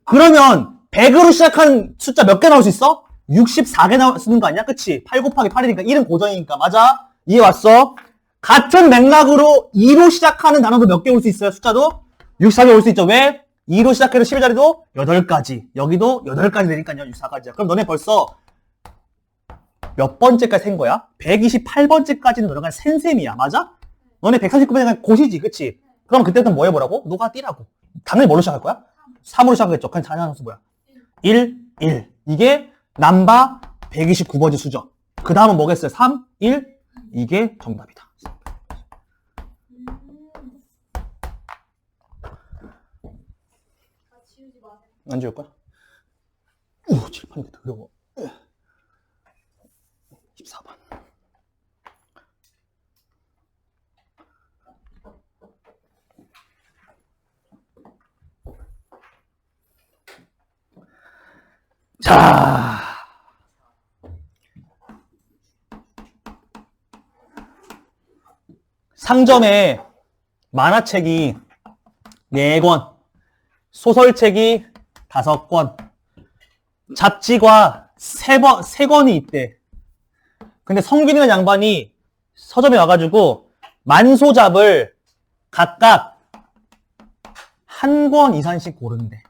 그러면 100으로 시작한 숫자 몇 개 나올 수 있어? 64개 쓰는 거 아니야? 그치? 8 곱하기 8이니까 1은 고정이니까. 맞아? 이해 왔어? 같은 맥락으로 2로 시작하는 단어도 몇 개 올 수 있어요? 숫자도? 64개 올 수 있죠. 왜? 2로 시작해서 10의 자리도 8가지. 여기도 8가지 되니까요. 64가지야. 그럼 너네 벌써 몇 번째까지 센 거야? 128번째까지는 너네가 센 셈이야. 맞아? 너네 139번째까지 고시지. 그치? 그럼 그때부터 뭐 해보라고? 너가 뛰라고. 당연히 뭘로 시작할 거야? 3으로 시작하겠죠. 그럼 자녀수 뭐야? 1, 1. 이게 남바 129번째 수죠. 그 다음은 뭐겠어요? 3, 1. 이게 정답이다. 안 지울 거야? 칠판이 더러워. 14번. 자. 상점에 만화책이 4권, 소설책이 5권, 잡지가 3권이 있대. 근데 성균이라는 양반이 서점에 와가지고 만소잡을 각각 1권 이상씩 고른대.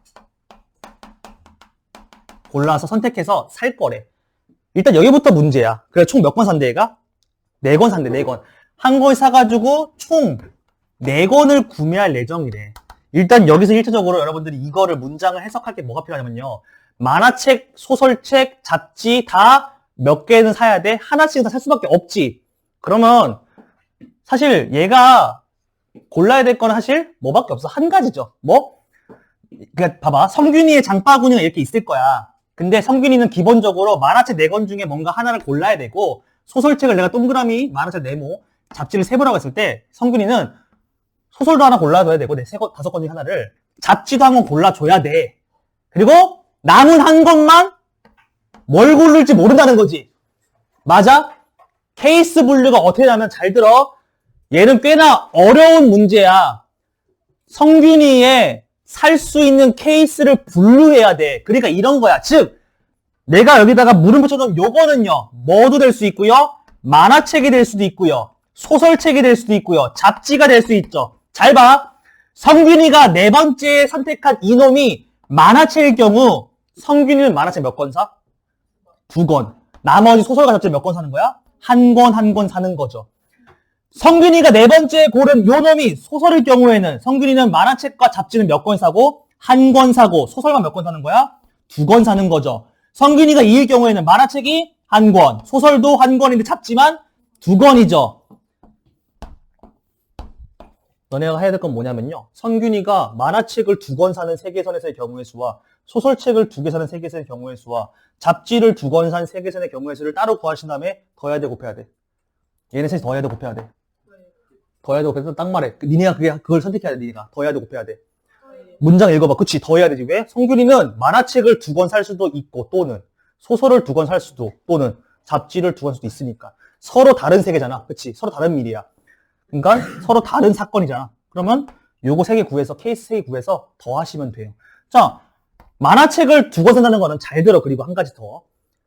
골라서 선택해서 살 거래. 일단 여기부터 문제야. 그래, 총 몇 권 산대, 얘가? 4권 산대, 4권. 한 권 사가지고 총 4권을 구매할 예정이래. 일단 여기서 1차적으로 여러분들이 이거를 문장을 해석할 게 뭐가 필요하냐면요. 만화책, 소설책, 잡지 다 몇 개는 사야 돼? 하나씩은 다 살 수밖에 없지. 그러면 사실 얘가 골라야 될 거는 사실 뭐밖에 없어. 한 가지죠. 뭐? 그러니까 봐봐. 성균이의 장바구니가 이렇게 있을 거야. 근데 성균이는 기본적으로 만화책 4권 중에 뭔가 하나를 골라야 되고, 소설책을 내가 동그라미 만화책 네모 잡지를 세보라고 했을 때 성균이는 소설도 하나 골라줘야 되고 5권 중에 하나를, 잡지도 한 권 골라줘야 돼. 그리고 남은 한 권만 뭘 고를지 모른다는 거지. 맞아? 케이스 분류가 어떻게 하면, 잘 들어. 얘는 꽤나 어려운 문제야. 성균이의 살 수 있는 케이스를 분류해야 돼. 그러니까 이런 거야. 즉, 내가 여기다가 물음 붙여놓은 요거는요, 뭐도 될 수 있고요, 만화책이 될 수도 있고요, 소설책이 될 수도 있고요, 잡지가 될 수 있죠. 잘 봐. 성균이가 4번째에 선택한 이놈이 만화책일 경우, 성균이는 만화책 몇 권 사? 2권. 나머지 소설과 잡지 몇 권 사는 거야? 한 권 사는 거죠. 성균이가 4번째에 고른 요놈이 소설일 경우에는 성균이는 만화책과 잡지는 몇 권 사고, 한 권 사고, 소설만 몇 권 사는 거야? 2권 사는 거죠. 성균이가 2일 경우에는 만화책이 1권, 소설도 1권인데 잡지만 2권이죠. 너네가 해야 될 건 뭐냐면요, 성균이가 만화책을 2권 사는 세계선에서의 경우의 수와 소설책을 2개 사는 세계선의 경우의 수와 잡지를 2권 산 세계선의 경우의 수를 따로 구하신 다음에 더해야 돼, 곱해야 돼? 얘네 셋이 더해야 돼, 곱해야 돼? 더해야 돼, 곱해야 돼? 딱 말해. 니네가 그걸 선택해야 돼, 니네가. 더해야 돼, 곱해야 돼? 문장 읽어봐. 그치, 더해야 되지. 왜? 성균이는 만화책을 2권 살 수도 있고, 또는 소설을 2권 살 수도, 또는 잡지를 2권 살 수도 있으니까. 서로 다른 세계잖아. 그치? 서로 다른 밀이야. 그러니까 서로 다른 사건이잖아. 그러면 요거 3개 구해서, 케이스 3개 구해서 더하시면 돼요. 자, 만화책을 2권 산다는 거는, 잘 들어. 그리고 한 가지 더.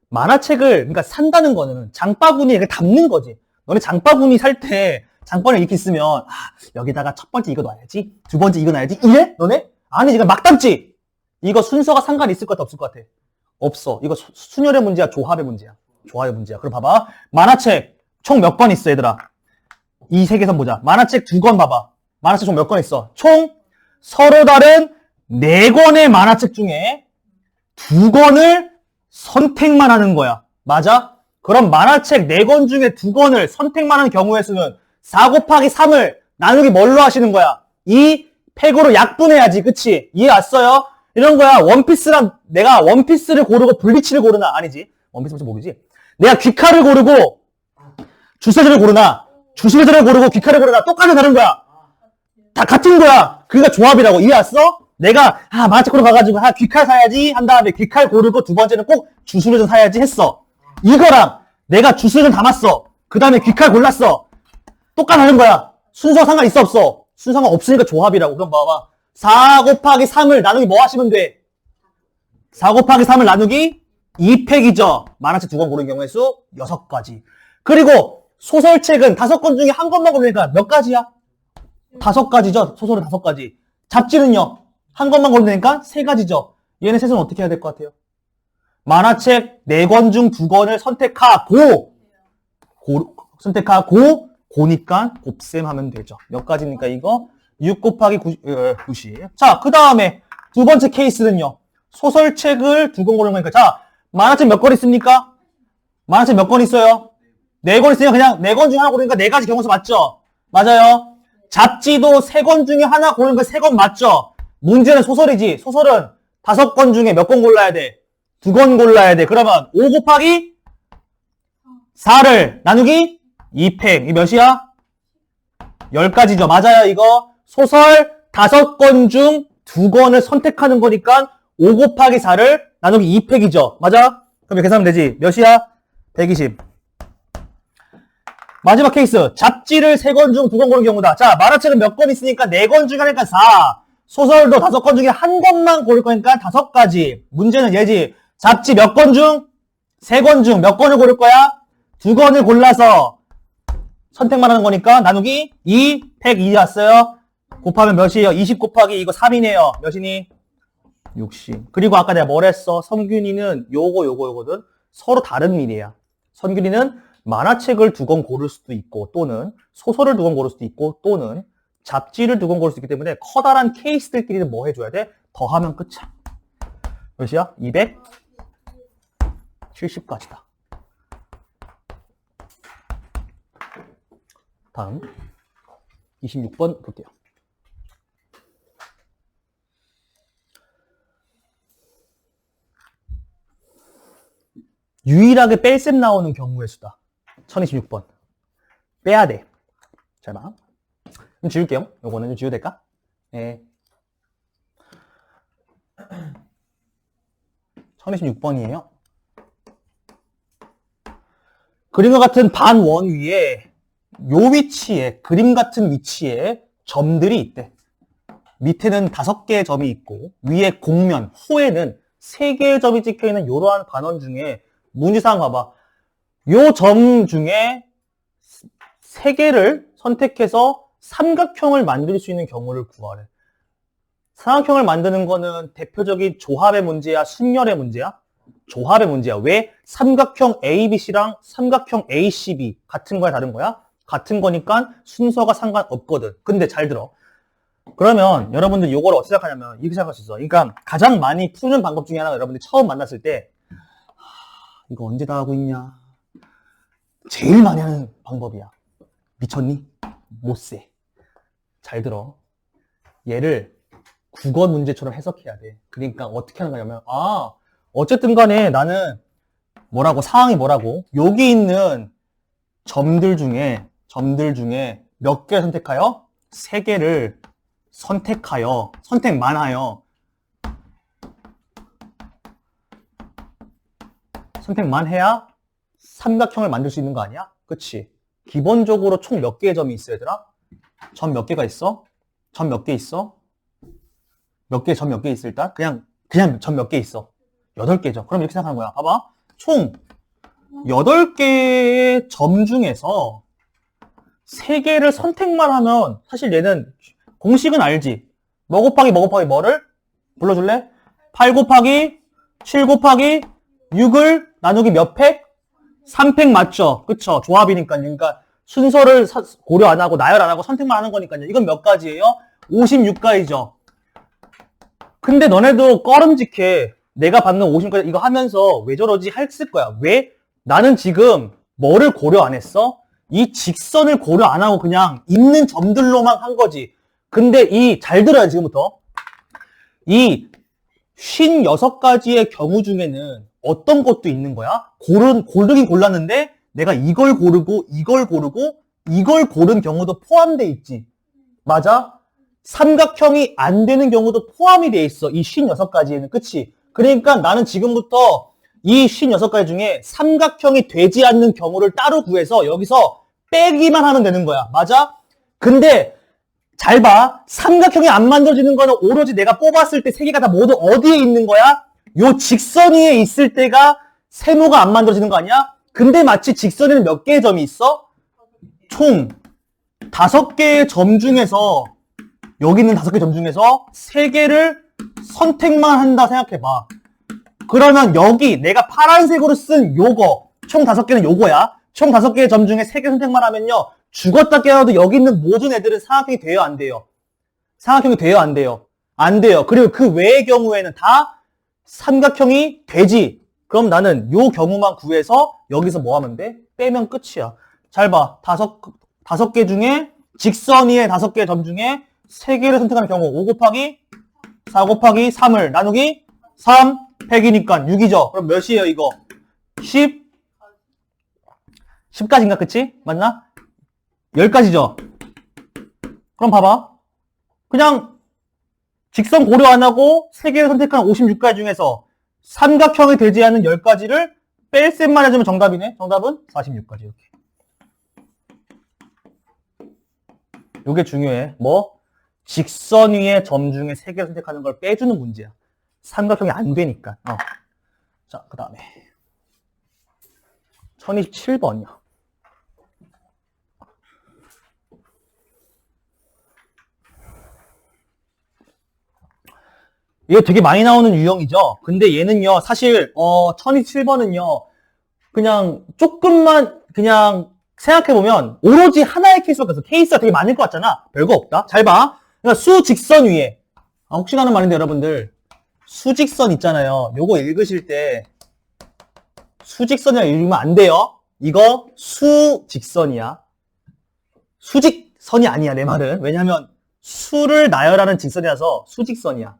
만화책을, 그러니까 산다는 거는 장바구니에 담는 거지. 너네 장바구니 살 때 장바구니 이렇게 있으면, 여기다가 첫 번째 이거 놔야지, 2번째 이거 놔야지, 이래? 너네? 아니, 지금 막 담지? 이거 순서가 상관이 있을 것 같아, 없을 것 같아? 없어. 이거 순열의 문제야, 조합의 문제야? 조합의 문제야. 그럼 봐봐. 만화책 총 몇 권 있어, 얘들아? 이 세계선 보자. 만화책 2권 봐봐. 만화책 총 몇 권 있어? 총 서로 다른 4권의 만화책 중에 2권을 선택만 하는 거야. 맞아? 그럼 만화책 4권 중에 2권을 선택만 하는 경우의 수는 4 곱하기 3을 나누기 뭘로 하시는 거야? 이 팩으로 약분해야지. 그치? 이해 왔어요? 이런 거야. 원피스랑, 내가 원피스를 고르고 블리치를 고르나? 아니지. 원피스 무슨 모르지? 내가 귀칼을 고르고 주사제를 고르나? 주사제를 고르고 귀칼을 고르나? 똑같이 다른 거야. 다 같은 거야. 그러니까 조합이라고. 이해 왔어? 내가 만화책 고르러 가가지고 귀칼 사야지 한 다음에 귀칼 고르고 2번째는 꼭 주술회전 사야지 했어. 이거랑 내가 주술회전 담았어. 그 다음에 귀칼 골랐어. 똑같은 거야. 순서가 상관 있어, 없어? 순서가 없으니까 조합이라고. 그럼 봐봐. 4 곱하기 3을 나누기 뭐 하시면 돼? 4 곱하기 3을 나누기 2팩이죠. 만화책 2권 고른 경우의 수 6가지. 그리고 소설책은 5권 중에 한 권만 고르니까 몇 가지야? 5가지죠. 소설은 5가지. 잡지는요? 한 권만 고르니까 3가지죠. 얘네 셋은 어떻게 해야 될 것 같아요? 만화책 4권 중 2권을 선택하고 고니까 곱셈하면 되죠. 몇 가지니까 이거 6 곱하기 90. 자, 그 다음에 두 번째 케이스는요. 소설책을 2권 고르는 거니까. 자, 만화책 몇 권 있습니까? 만화책 몇 권 있어요? 4권 있으니까 그냥 4권 중에 하나 고르니까 4가지 경우수 맞죠? 맞아요. 잡지도 3권 중에 하나 고르는 거 3권 맞죠? 문제는 소설이지. 소설은 5권 중에 몇 권 골라야 돼? 2권 골라야 돼. 그러면 5 곱하기 4를 나누기 2팩. 이 몇이야? 10가지죠. 맞아요, 이거. 소설 5권 중 2권을 선택하는 거니까 5 곱하기 4를 나누기 2팩이죠. 맞아? 그럼 이렇게 계산하면 되지. 몇이야? 120. 마지막 케이스. 잡지를 3권 중 2권 고른 경우다. 자, 만화책은 몇 권 있으니까 4권 중에 하니까 4. 소설도 5권 중에 한 권만 고를 거니까 5가지. 문제는 얘지. 잡지 몇 권 중? 3권 중 몇 권을 고를 거야? 2권을 골라서 선택만 하는 거니까 나누기 2, 팩 2 왔어요. 곱하면 몇이에요? 20 곱하기 이거 3이네요. 몇이니? 60. 그리고 아까 내가 뭘 했어? 성균이는 요거든. 서로 다른 미래야. 성균이는 만화책을 2권 고를 수도 있고 또는 소설을 2권 고를 수도 있고 또는 잡지를 2권 고를 수 있기 때문에 커다란 케이스들끼리는 뭐 해줘야 돼? 더하면 끝이야. 몇이야? 270까지다. 다음 26번 볼게요. 유일하게 뺄셈 나오는 경우의 수다. 1026번. 빼야 돼. 잘 봐. 좀 지울게요. 요거는 좀 지워도 될까? 네. 1026번이에요. 그림과 같은 반원 위에 요 위치에, 그림 같은 위치에 점들이 있대. 밑에는 5개의 점이 있고 위에 곡면, 호에는 3개의 점이 찍혀있는 이러한 반원 중에 문제사항 봐봐. 요 점 중에 3개를 선택해서 삼각형을 만들 수 있는 경우를 구하래. 삼각형을 만드는 거는 대표적인 조합의 문제야, 순열의 문제야? 조합의 문제야. 왜? 삼각형 ABC랑 삼각형 ACB 같은 거야, 다른 거야? 같은 거니까 순서가 상관없거든. 근데 잘 들어. 그러면 여러분들 요걸 어떻게 생각하냐면 이렇게 생각할 수 있어. 그러니까 가장 많이 푸는 방법 중에 하나가 여러분들 처음 만났을 때 이거 언제 다 하고 있냐? 제일 많이 하는 방법이야. 미쳤니? 못세. 잘 들어. 얘를 국어 문제처럼 해석해야 돼. 그러니까 어떻게 하는 거냐면 어쨌든 간에 나는 상황이 뭐라고? 여기 있는 점들 중에 몇 개를 선택하여? 3개를 선택만 하여 선택만 해야 삼각형을 만들 수 있는 거 아니야? 그치? 기본적으로 총 몇 개의 점이 있어, 얘들아? 점 몇 개가 있어? 점 몇 개 있어? 점 몇 개 있어, 일단? 그냥 점 몇 개 있어? 8개죠. 그럼 이렇게 생각하는 거야. 봐봐. 총 8개의 점 중에서 3개를 선택만 하면 사실 얘는 공식은 알지? 뭐 곱하기 뭐를? 불러줄래? 8 곱하기 7 곱하기 6을 나누기 몇 팩? 3팩 맞죠? 그쵸? 조합이니까요. 그러니까 순서를 고려 안 하고 나열 안 하고 선택만 하는 거니까요. 이건 몇 가지예요? 56가지죠. 근데 너네도 꺼름직해. 내가 받는 56가지 이거 하면서 왜 저러지 했을 거야. 왜? 나는 지금 뭐를 고려 안 했어? 이 직선을 고려 안 하고 그냥 있는 점들로만 한 거지. 근데 잘 들어야 지금부터. 이 56가지의 경우 중에는 어떤 것도 있는 거야? 고르긴 골랐는데 내가 이걸 고르고 이걸 고른 경우도 포함되어 있지. 맞아? 삼각형이 안 되는 경우도 포함이 돼 있어. 이 56가지에는. 그치? 그러니까 나는 지금부터 이 56가지 중에 삼각형이 되지 않는 경우를 따로 구해서 여기서 빼기만 하면 되는 거야. 맞아? 근데 잘 봐. 삼각형이 안 만들어지는 거는 오로지 내가 뽑았을 때 3개가 다 모두 어디에 있는 거야? 요 직선 위에 있을 때가 세모가 안 만들어지는 거 아니야? 근데 마치 직선에는 몇 개의 점이 있어? 총 5개의 점 중에서 여기 있는 5개 점 중에서 3개를 선택만 한다 생각해봐. 그러면 여기 내가 파란색으로 쓴 요거 총 5개는 요거야. 총 5개의 점 중에 3개 선택만 하면요. 죽었다 깨어나도 여기 있는 모든 애들은 삼각형이 돼요, 안 돼요? 삼각형이 돼요, 안 돼요? 안 돼요. 그리고 그 외의 경우에는 다 삼각형이 되지. 그럼 나는 요 경우만 구해서 여기서 뭐 하면 돼? 빼면 끝이야. 잘 봐. 5개 중에 직선 위에 5개의 점 중에 3개를 선택하는 경우 5 곱하기 4 곱하기 3을 나누기 3 100이니까 6이죠. 그럼 몇이에요 이거? 10 10까지인가 그치? 맞나? 10가지죠. 그럼 봐봐. 그냥 직선 고려 안 하고 3개를 선택한 56가지 중에서 삼각형이 되지 않는 10가지를 뺄셈만 해주면 정답이네. 정답은 46가지 이렇게. 요게 중요해. 뭐? 직선 위에 점 중에 3개를 선택하는 걸 빼주는 문제야. 삼각형이 안 되니까. 자, 그 다음에 1027번이요. 이게 되게 많이 나오는 유형이죠. 근데 얘는요, 사실 1027번은요, 그냥 조금만 그냥 생각해보면 오로지 하나의 케이스가 있어. 케이스가 되게 많을 것 같잖아. 별거 없다. 잘 봐. 그러니까 수직선 위에 혹시 하는 말인데 여러분들 수직선 있잖아요. 요거 읽으실 때 수직선이라 읽으면 안 돼요. 이거 수직선이야. 수직선이 아니야 내 말은. 왜냐면 수를 나열하는 직선이라서 수직선이야.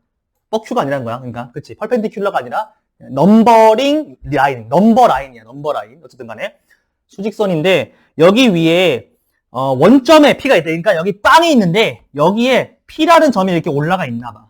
뻑큐가 아니라는 거야. 그러니까 그치. 퍼펜디큘러가 아니라 넘버링 라인, 넘버 라인이야. 넘버 라인. 어쨌든 간에 수직선인데 여기 위에 원점에 P가 있다. 그러니까 여기 빵이 있는데 여기에 P라는 점이 이렇게 올라가 있나 봐.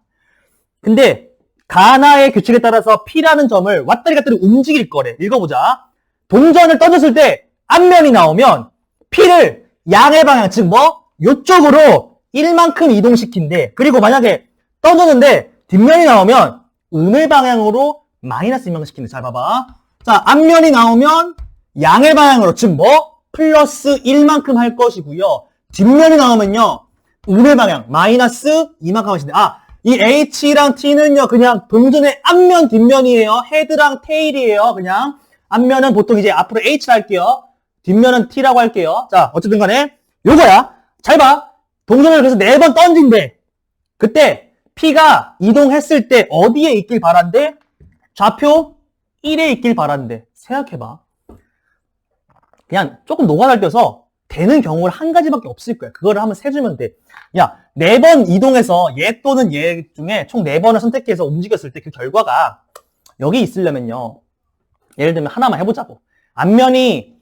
근데 가나의 규칙에 따라서 P라는 점을 왔다리 갔다리 움직일 거래. 읽어보자. 동전을 던졌을 때 앞면이 나오면 P를 양의 방향, 즉 뭐? 요쪽으로 1만큼 이동시킨대. 그리고 만약에 던졌는데 뒷면이 나오면 음의 방향으로 마이너스 1만큼 시킨대. 잘 봐봐. 자, 앞면이 나오면 양의 방향으로, 즉 뭐? 플러스 1만큼 할 것이고요. 뒷면이 나오면요. 음의 방향, 마이너스 2만큼 하신대. 이 H랑 T는요, 그냥 동전의 앞면, 뒷면이에요. 헤드랑 테일이에요. 그냥. 앞면은 보통 이제 앞으로 H라 할게요. 뒷면은 T라고 할게요. 자, 어쨌든 간에 요거야. 잘 봐. 동전을 그래서 4번 던진대. 그때 P가 이동했을 때 어디에 있길 바란대? 좌표 1에 있길 바란대. 생각해봐. 그냥 조금 노가다뛰어서 되는 경우를 한 가지밖에 없을 거야. 그거를 한번 세주면 돼. 야, 4번 이동해서 얘 또는 얘 중에 총 4번을 선택해서 움직였을 때 그 결과가 여기 있으려면요. 예를 들면 하나만 해보자고. 앞면이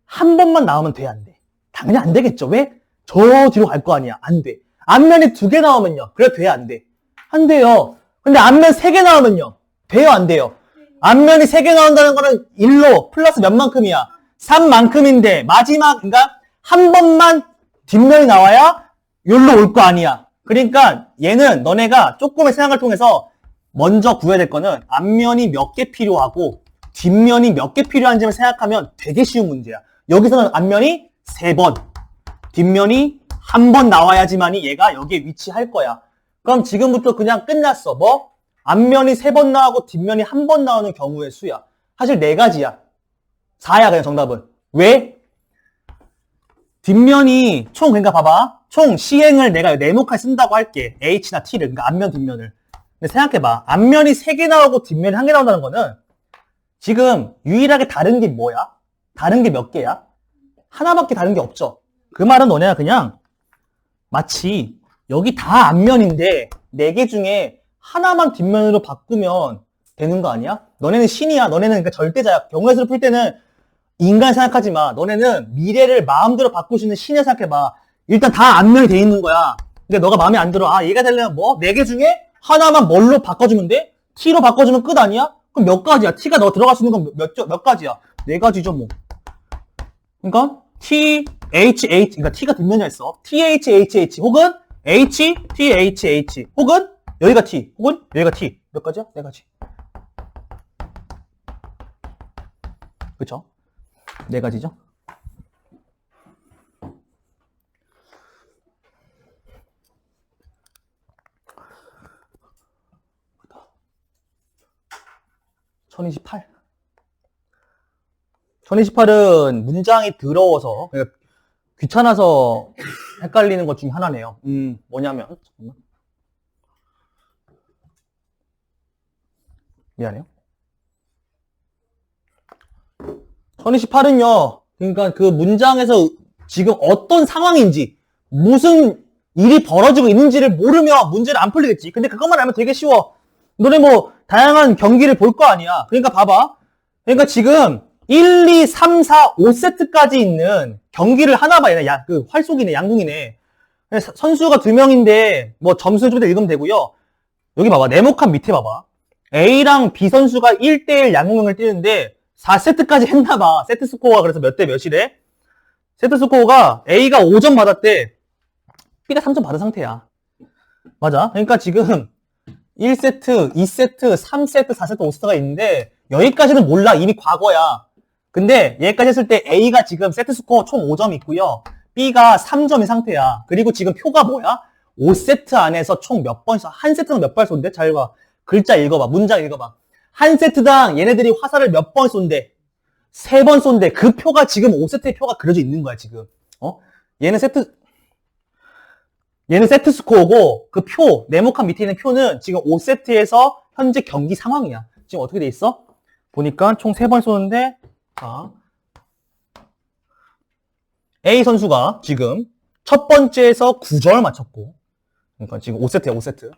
한 번만 나오면 돼, 안 돼? 당연히 안 되겠죠. 왜? 저 뒤로 갈 거 아니야. 안 돼. 앞면이 2개 나오면요. 그래, 돼, 안 돼? 안 돼요. 근데 앞면 3개 나오면요. 돼요, 안 돼요? 앞면이 3개 나온다는 거는 1로 플러스 몇 만큼이야? 3만큼인데 마지막, 그러니까 한 번만 뒷면이 나와야 여기로 올 거 아니야. 그러니까 얘는 너네가 조금의 생각을 통해서 먼저 구해야 될 거는 앞면이 몇 개 필요하고 뒷면이 몇 개 필요한지를 생각하면 되게 쉬운 문제야. 여기서는 앞면이 3번, 뒷면이 한 번 나와야지만이 얘가 여기에 위치할 거야. 그럼 지금부터 그냥 끝났어. 뭐? 앞면이 3번 나오고 뒷면이 한 번 나오는 경우의 수야. 사실 4가지야. 4야 그냥 정답은. 왜? 뒷면이 총, 그러니까 봐봐. 총 시행을 내가 네모칸에 쓴다고 할게. H나 T를. 그러니까 앞면, 뒷면을. 근데 생각해봐. 앞면이 3개 나오고 뒷면이 1개 나온다는 거는 지금 유일하게 다른 게 뭐야? 다른 게 몇 개야? 하나밖에 다른 게 없죠. 그 말은 너네가 그냥 마치 여기 다 앞면인데 4개 중에 하나만 뒷면으로 바꾸면 되는 거 아니야? 너네는 신이야. 너네는 그러니까 절대자야. 경우의 수를 풀 때는 인간 생각하지 마. 너네는 미래를 마음대로 바꿀 수 있는 신을 생각해봐. 일단 다 앞면이 돼 있는 거야. 근데 너가 마음에 안 들어. 얘가 되려면 뭐? 4개 중에 하나만 뭘로 바꿔주면 돼? T로 바꿔주면 끝 아니야? 그럼 몇 가지야? T가 너 들어갈 수 있는 건 몇 가지야? 4가지죠 뭐. 그러니까 T, H, H, 그러니까 T가 뒷면이라 했어. T, H, H, H 혹은 H, T, H, H 혹은 여기가 T 혹은 여기가 T. 몇 가지야? 4가지. 그쵸? 네 가지죠. (1028) 1028은 문장이 더러워서 그러니까 귀찮아서 헷갈리는 것 중에 하나네요. 뭐냐면 잠깐만. 미안해요. 1028은요. 그러니까 그 문장에서 지금 어떤 상황인지 무슨 일이 벌어지고 있는지를 모르면 문제를 안 풀리겠지. 근데 그것만 알면 되게 쉬워. 너네 뭐 다양한 경기를 볼 거 아니야. 그러니까 봐봐. 그러니까 지금 1, 2, 3, 4, 5세트까지 있는 경기를 하나 봐. 그 활쏘기네, 양궁이네. 선수가 2명인데 뭐 점수 좀 더 읽으면 되고요. 여기 봐봐. 네모칸 밑에 봐봐. A랑 B 선수가 1대1 양궁을 뛰는데 4세트까지 했나 봐. 세트 스코어가 그래서 몇 대 몇이래? 세트 스코어가 A가 5점 받았대. B가 3점 받은 상태야. 맞아. 그러니까 지금 1세트, 2세트, 3세트, 4세트, 5세트가 있는데 여기까지는 몰라. 이미 과거야. 근데 여기까지 했을 때 A가 지금 세트 스코어 총 5점 있고요. B가 3점인 상태야. 그리고 지금 표가 뭐야? 5세트 안에서 총 몇 번 써? 한 세트는 몇 발 쏜대? 잘 봐. 글자 읽어봐. 문장 읽어봐. 한 세트당 얘네들이 화살을 몇 번 쏜대? 3번 쏜대. 그 표가 지금 5세트의 표가 그려져 있는 거야, 지금. 얘는 세트 스코어고 그 표, 네모칸 밑에 있는 표는 지금 5세트에서 현재 경기 상황이야. 지금 어떻게 돼 있어? 보니까 총 3번 쏘는데 자, A 선수가 지금 첫 번째에서 9점을 맞췄고 그러니까 지금 5세트야, 5세트.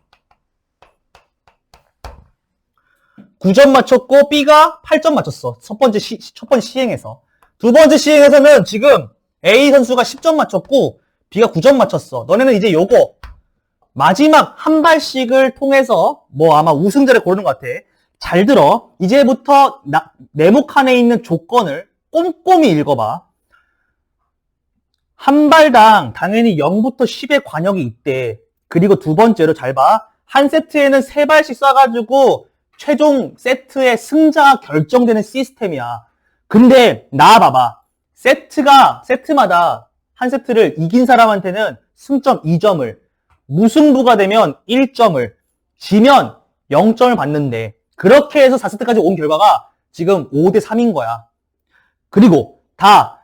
9점 맞췄고 B가 8점 맞췄어. 첫 번째 시행에서. 두 번째 시행에서는 지금 A 선수가 10점 맞췄고 B가 9점 맞췄어. 너네는 이제 요거 마지막 한 발씩을 통해서 뭐 아마 우승자를 고르는 것 같아. 잘 들어. 이제부터 네모칸에 있는 조건을 꼼꼼히 읽어봐. 한 발당 당연히 0부터 10의 관역이 있대. 그리고 두 번째로 잘 봐. 한 세트에는 3발씩 쏴가지고 최종 세트의 승자가 결정되는 시스템이야. 근데 나와봐봐. 세트마다 한 세트를 이긴 사람한테는 승점 2점을, 무승부가 되면 1점을, 지면 0점을 받는데 그렇게 해서 4세트까지 온 결과가 지금 5대 3인 거야. 그리고 다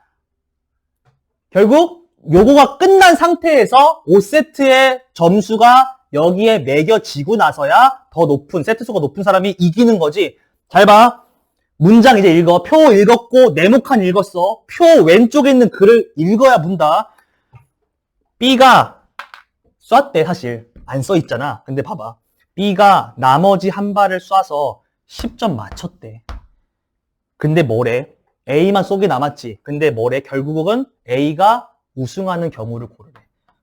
결국 요거가 끝난 상태에서 5세트의 점수가 여기에 매겨지고 나서야 더 높은, 세트수가 높은 사람이 이기는 거지. 잘 봐. 문장 이제 읽어. 표 읽었고 네모칸 읽었어. 표 왼쪽에 있는 글을 읽어야 문다. B가 쐈대. 사실 안 써있잖아. 근데 봐봐. B가 나머지 한 발을 쏴서 10점 맞췄대. 근데 뭐래? A만 쏘기 남았지. 근데 뭐래? 결국은 A가 우승하는 경우를 고르래.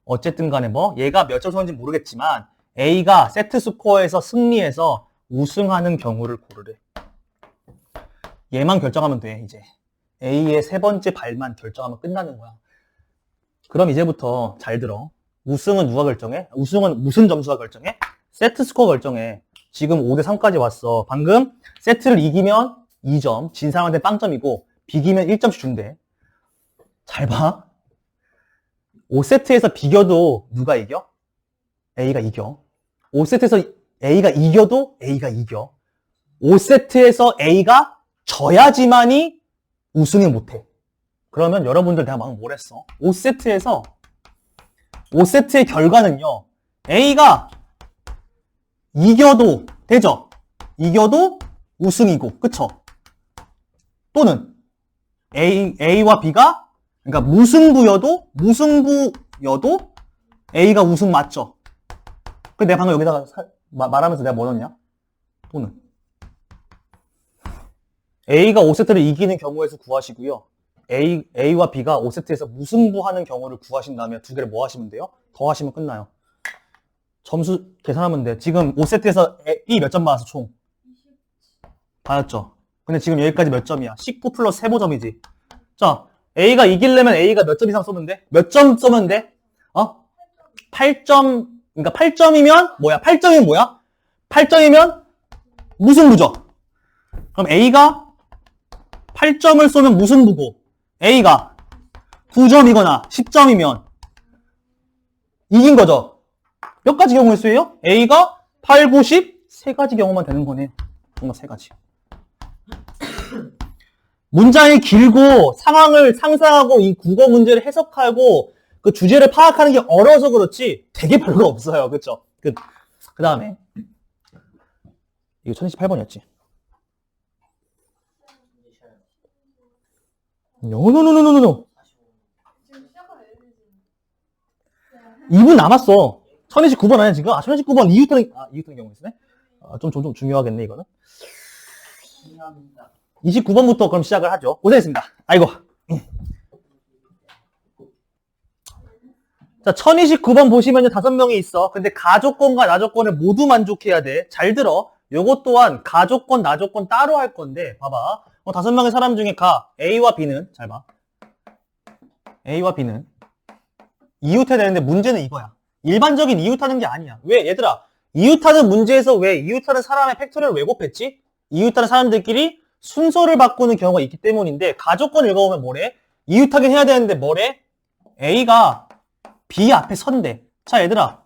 어쨌든 간에 뭐 얘가 몇 점 쏘는지 모르겠지만 A가 세트 스코어에서 승리해서 우승하는 경우를 고르래. 얘만 결정하면 돼. 이제 A의 세 번째 발만 결정하면 끝나는 거야. 그럼 이제부터 잘 들어. 우승은 누가 결정해? 우승은 무슨 점수가 결정해? 세트 스코어 결정해. 지금 5대 3까지 왔어. 방금 세트를 이기면 2점, 진 사람한테 빵점이고 비기면 1점씩 준대. 잘 봐. 5세트에서 비겨도 누가 이겨? A가 이겨. 5세트에서 A가 이겨도 A가 이겨. 5세트에서 A가 져야지만이 우승이 못해. 그러면 여러분들 내가 방금 뭘 했어? 5세트의 결과는요. A가 이겨도 되죠? 이겨도 우승이고, 그쵸? 또는 A와 B가 그러니까 무승부여도 A가 우승 맞죠? 그 내가 방금 여기다가 말하면서 내가 뭐 넣었냐? 또는 A가 5세트를 이기는 경우에서 구하시고요. A와 B가 5세트에서 무승부하는 경우를 구하신 다음에 두 개를 뭐 하시면 돼요? 더 하시면 끝나요. 점수 계산하면 돼. 지금 5세트에서 B 몇 점 받았어, 총? 받았죠? 근데 지금 여기까지 몇 점이야? 19 플러스 3점이지. 자, A가 이기려면 A가 몇 점 이상 쏘면 돼? 몇 점 쏘면 돼? 8점, 그러니까 8점이면 뭐야? 8점이면 뭐야? 8점이면 무승부죠. 그럼 A가 8점을 쏘면 무슨 부고? A가 9점이거나 10점이면 이긴 거죠. 몇 가지 경우의 수예요? A가 8, 9, 10, 세 가지 경우만 되는 거네요. 정말 세 가지. 문장이 길고 상황을 상상하고 이 국어 문제를 해석하고 그 주제를 파악하는 게 어려워서 그렇지 되게 별거 없어요. 그쵸? 그 다음에 이거 1028번이었지. 노노노노노노 2분 남았어. 1029번 아니야 지금? 1029번 이유타는 경우 있으네? 좀 중요하겠네 이거는. 29번부터 그럼 시작을 하죠. 고생했습니다. 아이고. 자, 1029번 보시면요, 5명이 있어. 근데 가조건과 나조건을 모두 만족해야 돼. 잘 들어. 요것 또한 가조건, 나조건 따로 할 건데, 봐봐. 5명의 사람 중에 A와 B는, 잘 봐. A와 B는 이웃해야 되는데 문제는 이거야. 일반적인 이웃하는 게 아니야. 왜? 얘들아, 이웃하는 문제에서 왜 이웃하는 사람의 팩토리를 왜 곱했지? 이웃하는 사람들끼리 순서를 바꾸는 경우가 있기 때문인데, 가조건 읽어보면 뭐래? 이웃하긴 해야 되는데 뭐래? A가 B 앞에 선대. 자, 얘들아.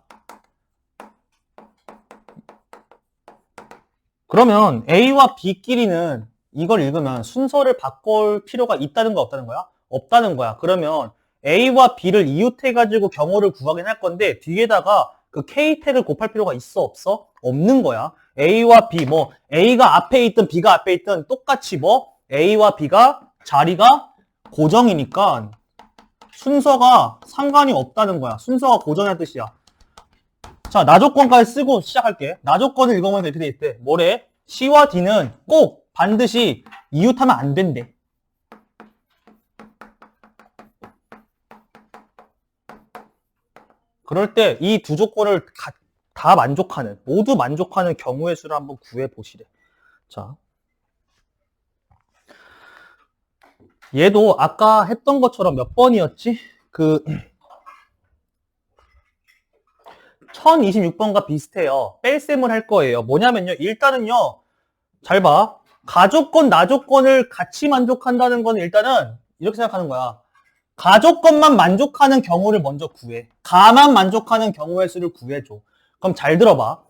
그러면 A와 B끼리는 이걸 읽으면 순서를 바꿀 필요가 있다는 거야, 없다는 거야? 없다는 거야. 그러면 A와 B를 이웃해가지고 경우를 구하긴 할 건데 뒤에다가 그 K-태그를 곱할 필요가 있어, 없어? 없는 거야. A와 B, A가 앞에 있든 B가 앞에 있든 똑같이 A와 B가 자리가 고정이니까 순서가 상관이 없다는 거야. 순서가 고정할 뜻이야. 자, 나조건까지 쓰고 시작할게. 나조건을 읽어보면 이렇게 돼 있대. 뭐래? C와 D는 꼭 반드시 이웃하면 안 된대. 그럴 때 이 두 조건을 다 만족하는, 모두 만족하는 경우의 수를 한번 구해보시래. 자. 얘도 아까 했던 것처럼 몇 번이었지? 1026번과 비슷해요. 뺄셈을 할 거예요. 뭐냐면요. 일단은요. 잘 봐. 가조건, 나조건을 같이 만족한다는 건 일단은 이렇게 생각하는 거야. 가조건만 만족하는 경우를 먼저 구해. 가만 만족하는 경우의 수를 구해줘. 그럼 잘 들어봐.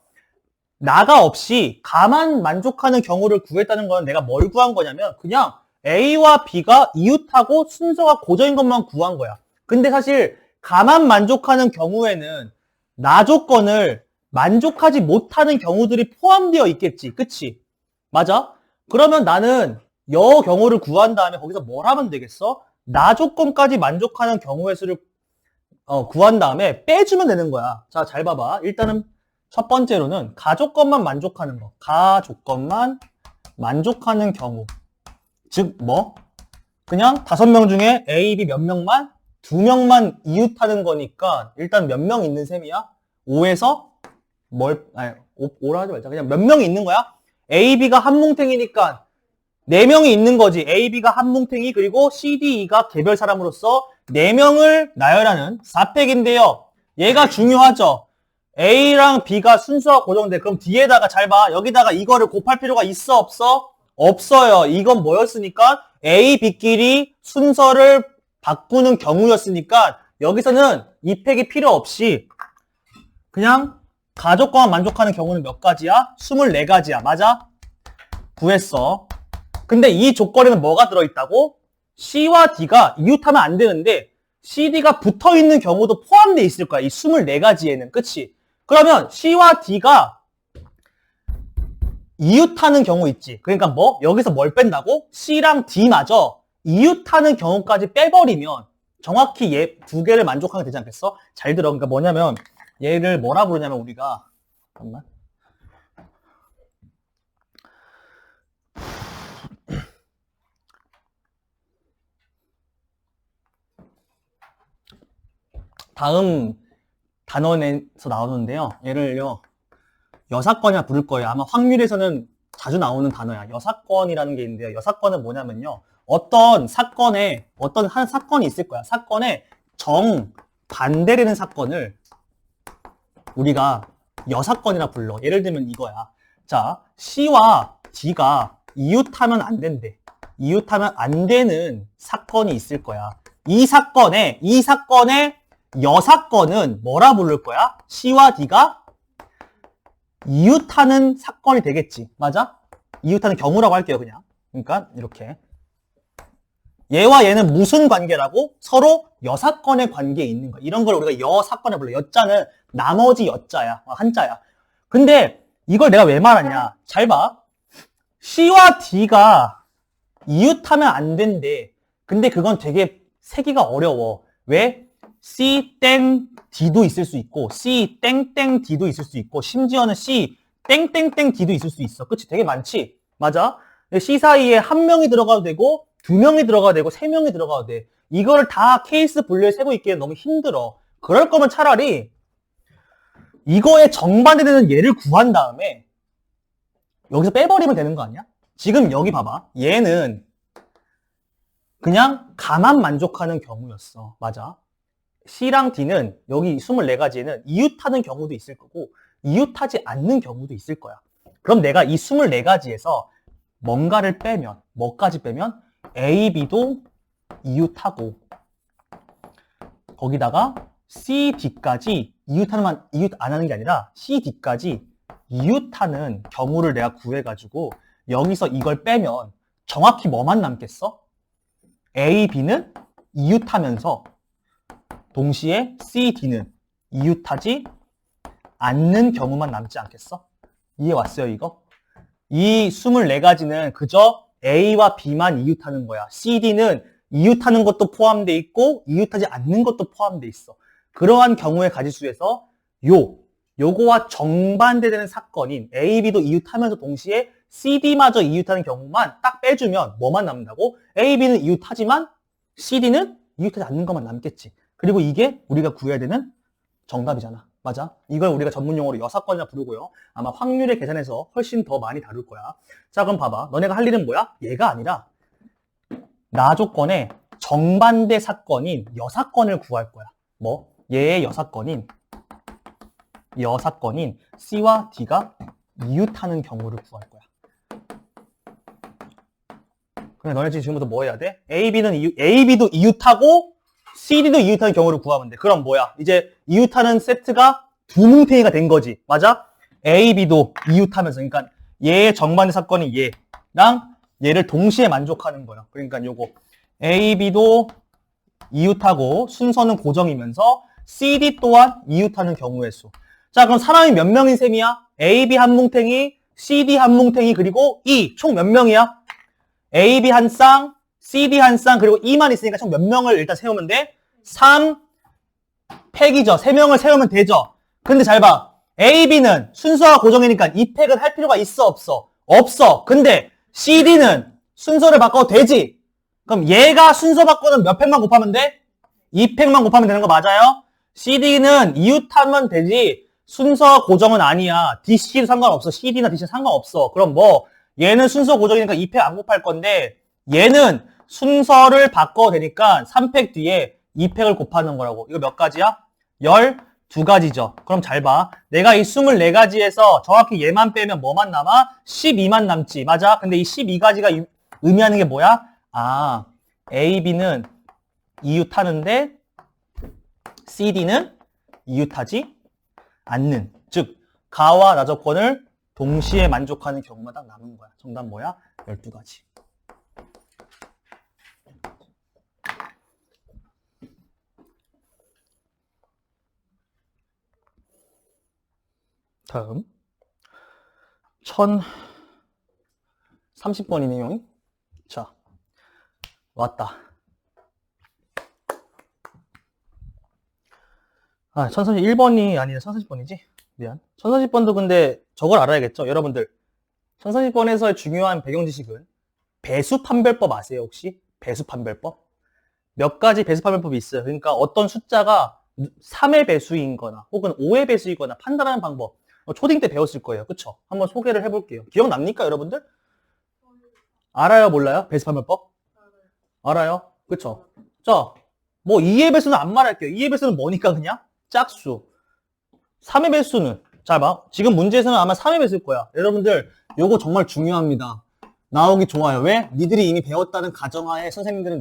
나가 없이 가만 만족하는 경우를 구했다는 건 내가 뭘 구한 거냐면 그냥 A와 B가 이웃하고 순서가 고정인 것만 구한 거야. 근데 사실 가만 만족하는 경우에는 나조건을 만족하지 못하는 경우들이 포함되어 있겠지. 그치? 맞아? 그러면 나는 여 경우를 구한 다음에 거기서 뭘 하면 되겠어? 나조건까지 만족하는 경우의 수를 구한 다음에 빼주면 되는 거야. 자, 잘 봐봐. 일단은 첫 번째로는 가조건만 만족하는 거. 가조건만 만족하는 경우. 즉 그냥 5명 중에 A, B 몇 명만 2명만 이웃하는 거니까 일단 몇 명 있는 셈이야? 5에서 5라 하지 말자. 그냥 몇 명이 있는 거야? A, B가 한 뭉탱이니까 4명이 있는 거지. A, B가 한 뭉탱이 그리고 C, D, E가 개별 사람으로서 4명을 나열하는 4팩인데요. 얘가 중요하죠. A랑 B가 순서가 고정돼. 그럼 뒤에다가 잘 봐. 여기다가 이거를 곱할 필요가 있어, 없어? 없어요. 이건 뭐였으니까? A, B끼리 순서를 바꾸는 경우였으니까 여기서는 이 팩이 필요 없이 그냥 가족과만 만족하는 경우는 몇 가지야? 24가지야. 맞아? 구했어. 근데 이 조건에는 뭐가 들어있다고? C와 D가 이웃하면 안 되는데 CD가 붙어있는 경우도 포함되어 있을 거야. 이 24가지에는. 그치? 그러면 C와 D가 이웃하는 경우 있지. 그러니까 여기서 뭘 뺀다고? C랑 D마저 이웃하는 경우까지 빼버리면 정확히 얘 두 개를 만족하게 되지 않겠어? 잘 들어. 그러니까 뭐냐면 얘를 뭐라 부르냐면 우리가 잠깐만. 다음 단원에서 나오는데요. 얘를요. 여사건이라 부를 거예요. 아마 확률에서는 자주 나오는 단어야. 여사건이라는 게 있는데요. 여사건은 뭐냐면요. 어떤 사건에 어떤 한 사건이 있을 거야. 사건에 정반대되는 사건을 우리가 여사건이라 불러. 예를 들면 이거야. 자, C와 D가 이웃하면 안 된대. 이웃하면 안 되는 사건이 있을 거야. 이 사건의 여사건은 뭐라 부를 거야? C와 D가 이웃하는 사건이 되겠지. 맞아? 이웃하는 경우라고 할게요, 그냥. 그러니까 이렇게. 얘와 얘는 무슨 관계라고? 서로 여사건의 관계에 있는 거야. 이런 걸 우리가 여사건을 불러. 여자는 나머지 여자야. 한자야. 근데 이걸 내가 왜 말하냐? 잘 봐. C와 D가 이웃하면 안 된대. 근데 그건 되게 세기가 어려워. 왜? C 땡 D도 있을 수 있고 C 땡땡 D도 있을 수 있고 심지어는 C 땡땡땡 D도 있을 수 있어. 그치? 되게 많지? 맞아? C 사이에 한 명이 들어가도 되고 두 명이 들어가도 되고 세 명이 들어가도 돼. 이걸 다 케이스 분류에 세고 있기엔 너무 힘들어. 그럴 거면 차라리 이거에 정반대되는 얘를 구한 다음에 여기서 빼버리면 되는 거 아니야? 지금 여기 봐봐. 얘는 그냥 가만 만족하는 경우였어. 맞아. C랑 D는 여기 24가지에는 이웃하는 경우도 있을 거고 이웃하지 않는 경우도 있을 거야. 그럼 내가 이 24가지에서 뭔가를 빼면 뭐까지 빼면 A, B도 이웃하고 거기다가 C, D까지 이웃 안 하는 게 아니라 C, D까지 이웃하는 경우를 내가 구해가지고 여기서 이걸 빼면 정확히 뭐만 남겠어? A, B는 이웃하면서 동시에 C, D는 이웃하지 않는 경우만 남지 않겠어? 이해 왔어요, 이거? 이 24가지는 그저 A와 B만 이웃하는 거야. C, D는 이웃하는 것도 포함되어 있고 이웃하지 않는 것도 포함되어 있어. 그러한 경우의 가지수에서 요거와 정반대되는 사건인 A, B도 이웃하면서 동시에 C, D마저 이웃하는 경우만 딱 빼주면 뭐만 남는다고? A, B는 이웃하지만 C, D는 이웃하지 않는 것만 남겠지. 그리고 이게 우리가 구해야 되는 정답이잖아. 맞아? 이걸 우리가 전문용어로 여사건이라 부르고요. 아마 확률의 계산에서 훨씬 더 많이 다룰 거야. 자, 그럼 봐봐. 너네가 할 일은 뭐야? 얘가 아니라 나 조건의 정반대 사건인 여사건을 구할 거야. 뭐? 얘의 여사건인 C와 D가 이웃하는 경우를 구할 거야. 그래, 너네 지금부터 뭐 해야 돼? A, B도 이웃하고 C, D도 이웃하는 경우를 구하면 돼. 그럼 뭐야? 이제 이웃하는 세트가 두 뭉탱이가 된 거지. 맞아? A, B도 이웃하면서. 그러니까 얘의 정반대 사건이 얘랑 얘를 동시에 만족하는 거야. 그러니까 요거 A, B도 이웃하고 순서는 고정이면서 C, D 또한 이웃하는 경우의 수. 자, 그럼 사람이 몇 명인 셈이야? A, B 한 뭉탱이, C, D 한 뭉탱이, 그리고 E. 총 몇 명이야? A, B 한 쌍, C, D 한 쌍, 그리고 E만 있으니까 총 몇 명을 일단 세우면 돼? 3 팩이죠. 3명을 세우면 되죠. 근데 잘 봐. A, B는 순서가 고정이니까 이 팩은 할 필요가 있어, 없어? 없어. 근데 C, D는 순서를 바꿔도 되지. 그럼 얘가 순서 바꾸는 몇 팩만 곱하면 돼? 2팩만 곱하면 되는 거 맞아요? C, D는 이웃하면 되지. 순서 고정은 아니야. D, C도 상관없어. C, D나 D, C는 상관없어. 그럼 뭐 얘는 순서 고정이니까 2팩 안 곱할 건데 얘는 순서를 바꿔도 되니까 3팩 뒤에 2팩을 곱하는 거라고. 이거 몇 가지야? 12가지죠. 그럼 잘 봐. 내가 이 24가지에서 정확히 얘만 빼면 뭐만 남아? 12만 남지. 맞아? 근데 이 12가지가 의미하는 게 뭐야? 아, A, B는 이웃하는데 C, D는 이웃하지 않는. 즉, 가와 나 조건을 동시에 만족하는 경우만 딱 남은 거야. 정답 뭐야? 12가지. 다음 1030번이네요. 자, 왔다. 1031번이 아니라 1030번이지? 미안. 1030번도 근데 저걸 알아야겠죠? 여러분들 1030번에서의 중요한 배경 지식은 배수판별법 아세요, 혹시? 배수판별법? 몇 가지 배수판별법이 있어요. 그러니까 어떤 숫자가 3의 배수인 거나 혹은 5의 배수이거나 판단하는 방법. 초딩 때 배웠을 거예요. 그쵸? 한번 소개를 해볼게요. 기억납니까, 여러분들? 알아요, 몰라요? 배수판별법? 알아요? 그쵸? 자, 뭐 2의 배수는 안 말할게요. 2의 배수는 뭐니까 그냥? 짝수. 3의 배수는 잘 봐. 지금 문제에서는 아마 3의 배수일 거야. 여러분들 요거 정말 중요합니다. 나오기 좋아요. 왜? 니들이 이미 배웠다는 가정하에 선생님들은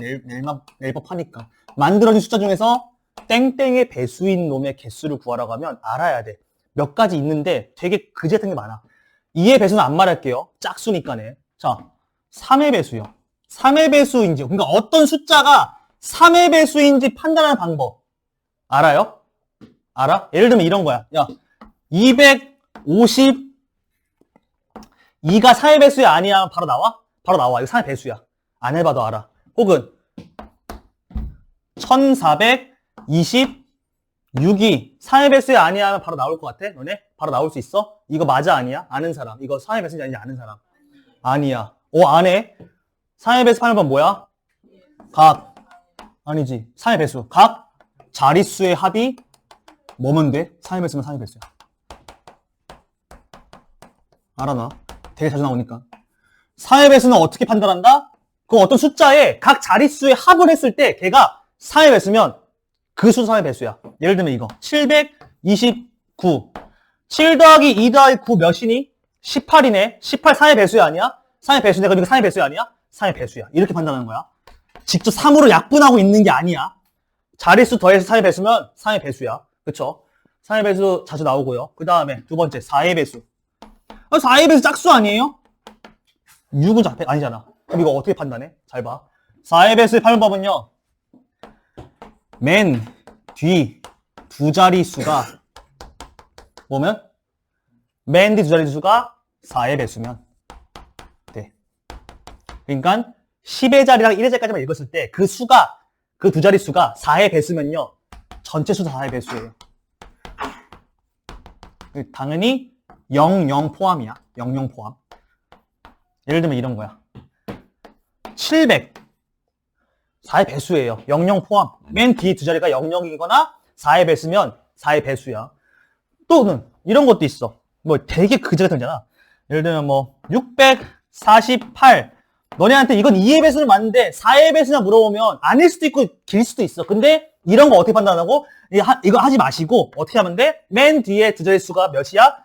낼 법하니까. 만들어진 숫자 중에서 땡땡의 배수인 놈의 개수를 구하라고 하면 알아야 돼. 몇 가지 있는데 되게 그지 같은 게 많아. 2의 배수는 안 말할게요. 짝수니까네. 자, 3의 배수요. 3의 배수인지, 그러니까 어떤 숫자가 3의 배수인지 판단하는 방법. 알아요? 알아? 예를 들면 이런 거야. 야, 252가 4의 배수야 아니야? 바로 나와? 바로 나와. 이거 3의 배수야. 안 해봐도 알아. 혹은 1426이 4의 배수야 아니야? 하면 바로 나올 것 같아? 너네? 바로 나올 수 있어? 이거 맞아 아니야? 아는 사람. 이거 4의 배수인지 아닌지 아는 사람. 아니야. 안 해? 4의 배수 하면 뭐야? 각. 아니지. 3의 배수. 각 자릿수의 합이 뭐면 돼? 3의 배수면 3의 배수야. 알아나? 되게 자주 나오니까. 4의 배수는 어떻게 판단한다? 그 어떤 숫자에 각 자릿수의 합을 했을 때 걔가 4의 배수면 그 수 4의 배수야. 예를 들면 이거 729 7 더하기 2 더하기 9 몇이니? 18이네. 18 4의 배수야 아니야? 4의 배수인데 그러니까 4의 배수야 아니야? 4의 배수야. 이렇게 판단하는 거야. 직접 3으로 약분하고 있는 게 아니야. 자릿수 더해서 4의 배수면 3의 배수야. 그쵸? 3의 배수 자주 나오고요. 그 다음에 두 번째 4의 배수. 4의 배수 짝수 아니에요? 6은 아니잖아. 그럼 이거 어떻게 판단해? 잘 봐. 4의 배수의 판단법은요. 맨 뒤 두 자릿수가 뭐면? 맨 뒤 두 자릿수가 4의 배수면 돼. 그러니까 10의 자리랑 1의 자리까지만 읽었을 때 그 수가 그 두 자릿수가 4의 배수면요. 전체 수도 4의 배수예요. 당연히 00 포함이야. 00 포함. 예를 들면 이런 거야. 700 4의 배수예요. 00 포함. 맨 뒤 두 자리가 00이거나 4의 배수면 4의 배수야. 또는 이런 것도 있어. 뭐 되게 그지 같은 거잖아. 예를 들면 뭐 648 너네한테 이건 2의 배수는 맞는데 4의 배수냐 물어보면 아닐 수도 있고 길 수도 있어. 근데 이런 거 어떻게 판단하고? 이거 하지 마시고 어떻게 하면 돼? 맨 뒤에 두 자릿수가 몇이야?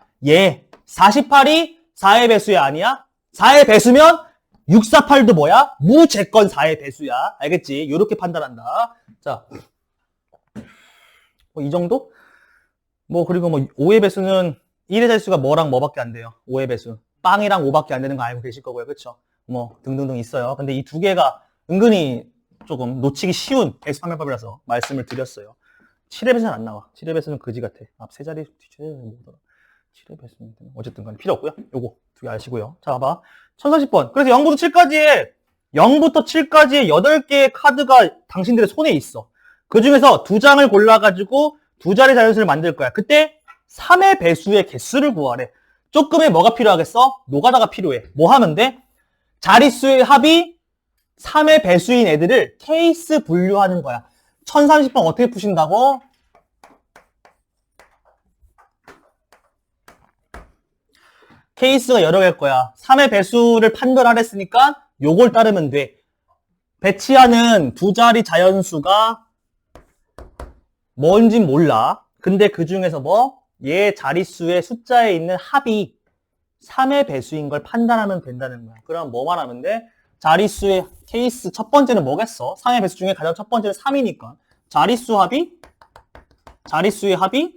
48이 4의 배수야 아니야? 4의 배수면 648도 뭐야? 무조건 4의 배수야. 알겠지? 이렇게 판단한다. 자, 이 정도? 그리고 5의 배수는 1의 자릿수가 뭐랑 뭐밖에 안 돼요. 5의 배수. 빵이랑 5밖에 안 되는 거 알고 계실 거고요. 그쵸? 등등등 있어요. 근데 이 두 개가 은근히 조금 놓치기 쉬운 배수 판별법이라서 말씀을 드렸어요. 7의 배수는 안 나와. 7의 배수는 그지 같아. 앞 세 자리 뒤에 뭐더라. 7의 배수는 어쨌든 간에 필요 없고요. 요거 두 개 아시고요. 자, 봐봐. 1040번. 그래서 0부터 7까지의 8개의 카드가 당신들의 손에 있어. 그 중에서 두 장을 골라가지고 두 자리 자연수를 만들 거야. 그때 3의 배수의 개수를 구하래. 조금의 뭐가 필요하겠어? 노가다가 필요해. 뭐 하면 돼? 자릿수의 합이 3의 배수인 애들을 케이스 분류하는 거야. 1030번 어떻게 푸신다고? 케이스가 여러 개일 거야. 3의 배수를 판별하랬으니까 요걸 따르면 돼. 배치하는 두 자리 자연수가 뭔진 몰라. 근데 그 중에서 얘 자릿수의 숫자에 있는 합이 3의 배수인 걸 판단하면 된다는 거야. 그럼 뭐만 하면 돼? 자릿수의 케이스 첫 번째는 뭐겠어? 3의 배수 중에 가장 첫 번째는 3이니까 자릿수의 합이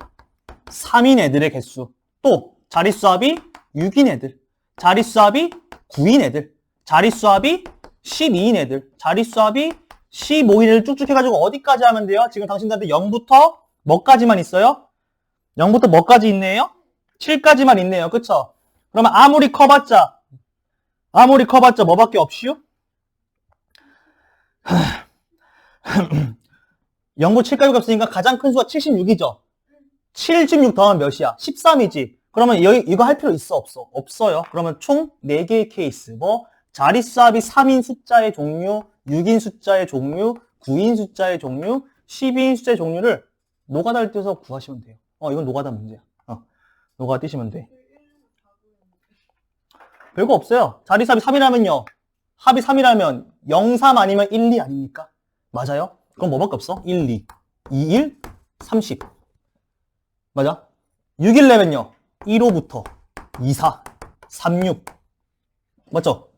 3인 애들의 개수. 또 자릿수 합이 6인 애들, 자릿수 합이 9인 애들, 자릿수 합이 12인 애들, 자릿수 합이 15인 애들 쭉쭉 해가지고 어디까지 하면 돼요? 지금 당신들한테 0부터 뭐까지만 있어요? 0부터 뭐까지 있네요? 7까지만 있네요. 그쵸? 그러면 아무리 커봤자 뭐밖에 없슈? 0부터 7까지가 없으니까 가장 큰 수가 76이죠? 76 더하면 몇이야? 13이지. 그러면 이거 할 필요 있어? 없어? 없어요. 그러면 총 4개의 케이스. 자릿수 합이 3인 숫자의 종류, 6인 숫자의 종류, 9인 숫자의 종류, 12인 숫자의 종류를 노가다를 띄워서 구하시면 돼요. 이건 노가다 문제야. 노가다 띄시면 돼. 별거 없어요. 자릿수 합이 3이라면요. 합이 3이라면 0, 3 아니면 1, 2 아닙니까? 맞아요? 그럼 뭐밖에 없어? 1, 2, 2, 1, 30. 맞아? 6이려면요. 1호부터 2, 4, 3, 6. 맞죠?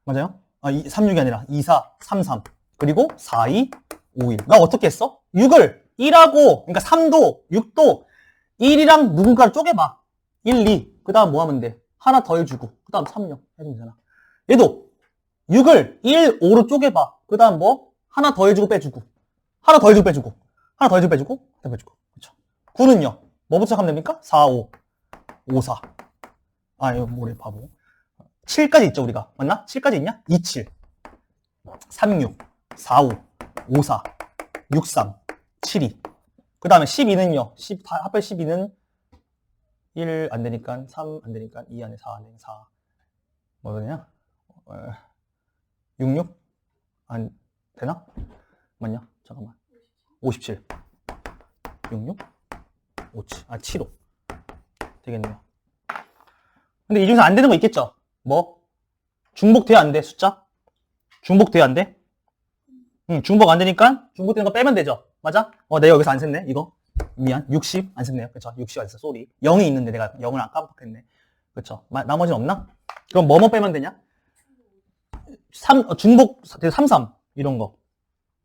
맞아요? 36이 아니라 2, 4, 3, 3. 그리고 4, 2, 5, 1. 나 어떻게 했어? 6을 1하고, 그러니까 3도, 6도 1이랑 누군가를 쪼개봐. 1, 2. 그 다음 뭐 하면 돼? 하나 더 해주고. 그 다음 3, 0 해주면 되잖아. 얘도 6을 1, 5로 쪼개봐. 그 다음 뭐? 하나 더 해주고 빼주고. 하나 더 해주고 빼주고. 하나 더 해주고 빼주고. 더 빼주고. 그렇죠. 9는요? 뭐부터 시작하면 됩니까? 4, 5. 5, 4. 이거 뭐래, 바보. 7까지 있죠, 우리가. 맞나? 7까지 있냐? 2, 7. 3, 6. 4, 5. 5, 4. 6, 3. 7, 2. 그 다음에 12는요? 합해 12는 1 안 되니까 3 안 되니까 2 안에 4 안에 4. 뭐 되냐? 6, 6? 안 되나? 맞냐? 잠깐만. 57. 6, 6? 5, 7. 7, 5. 되겠네요. 근데 이 중에서 안 되는 거 있겠죠? 뭐? 중복돼야 안 돼, 숫자? 중복돼야 안 돼? 중복 안 되니까 중복되는 거 빼면 되죠? 맞아? 내가 여기서 안 셌네, 이거. 미안. 60 안 셌네요. 그쵸? 60 안 셌어, 쏘리. 0이 있는데 내가 0을 안 깜빡했네. 그쵸? 나머지는 없나? 그럼 뭐뭐 빼면 되냐? 중복, 3, 3. 이런 거.